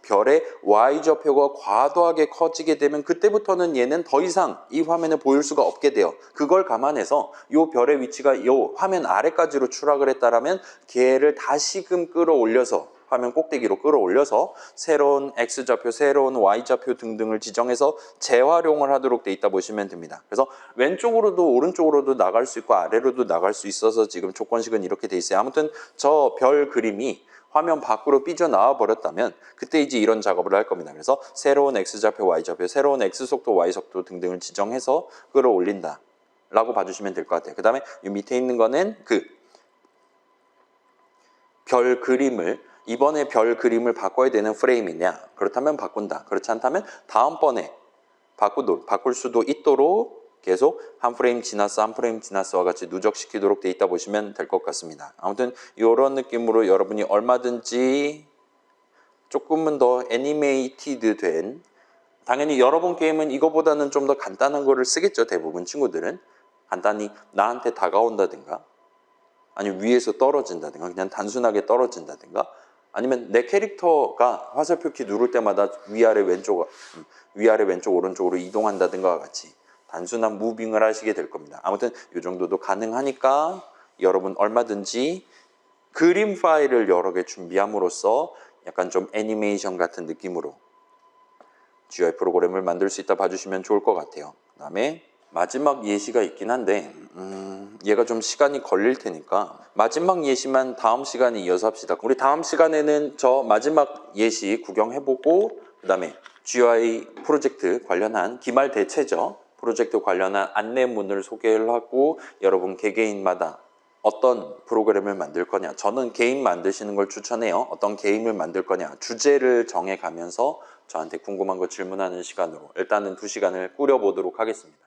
별의 Y좌표가 과도하게 커지게 되면 그때부터는 얘는 더 이상 이 화면에 보일 수가 없게 돼요. 그걸 감안해서 이 별의 위치가 이 화면 아래까지로 추락을 했다라면 걔를 다시금 끌어올려서 화면 꼭대기로 끌어올려서 새로운 X좌표, 새로운 Y좌표 등등을 지정해서 재활용을 하도록 돼 있다 보시면 됩니다. 그래서 왼쪽으로도 오른쪽으로도 나갈 수 있고 아래로도 나갈 수 있어서 지금 조건식은 이렇게 돼 있어요. 아무튼 저 별 그림이 화면 밖으로 삐져나와 버렸다면 그때 이제 이런 작업을 할 겁니다. 그래서 새로운 X좌표, Y좌표, 새로운 X속도, Y속도 등등을 지정해서 끌어올린다 라고 봐주시면 될 것 같아요. 그 다음에 이 밑에 있는 거는 그 별 그림을 이번에 별 그림을 바꿔야 되는 프레임이냐 그렇다면 바꾼다 그렇지 않다면 다음번에 바꿀 수도 있도록 계속 한 프레임 지났어와 같이 누적시키도록 돼 있다 보시면 될 것 같습니다. 아무튼 이런 느낌으로 여러분이 얼마든지 조금은 더 애니메이티드 된 당연히 여러분 게임은 이거보다는 좀 더 간단한 거를 쓰겠죠. 대부분 친구들은 간단히 나한테 다가온다든가 아니면 위에서 떨어진다든가 그냥 단순하게 떨어진다든가 아니면 내 캐릭터가 화살표 키 누를 때마다 위아래 왼쪽 오른쪽으로 이동한다든가 같이 단순한 무빙을 하시게 될 겁니다. 아무튼 이 정도도 가능하니까 여러분 얼마든지 그림 파일을 여러 개 준비함으로써 약간 좀 애니메이션 같은 느낌으로 GUI 프로그램을 만들 수 있다 봐주시면 좋을 것 같아요. 그 다음에 마지막 예시가 있긴 한데 얘가 좀 시간이 걸릴 테니까 마지막 예시만 다음 시간에 이어서 합시다. 우리 다음 시간에는 저 마지막 예시 구경해보고 그 다음에 GUI 프로젝트 관련한 기말 대체죠. 프로젝트 관련한 안내문을 소개를 하고 여러분 개개인마다 어떤 프로그램을 만들 거냐 저는 게임 만드시는 걸 추천해요. 어떤 게임을 만들 거냐 주제를 정해가면서 저한테 궁금한 거 질문하는 시간으로 일단은 2시간을 꾸려보도록 하겠습니다.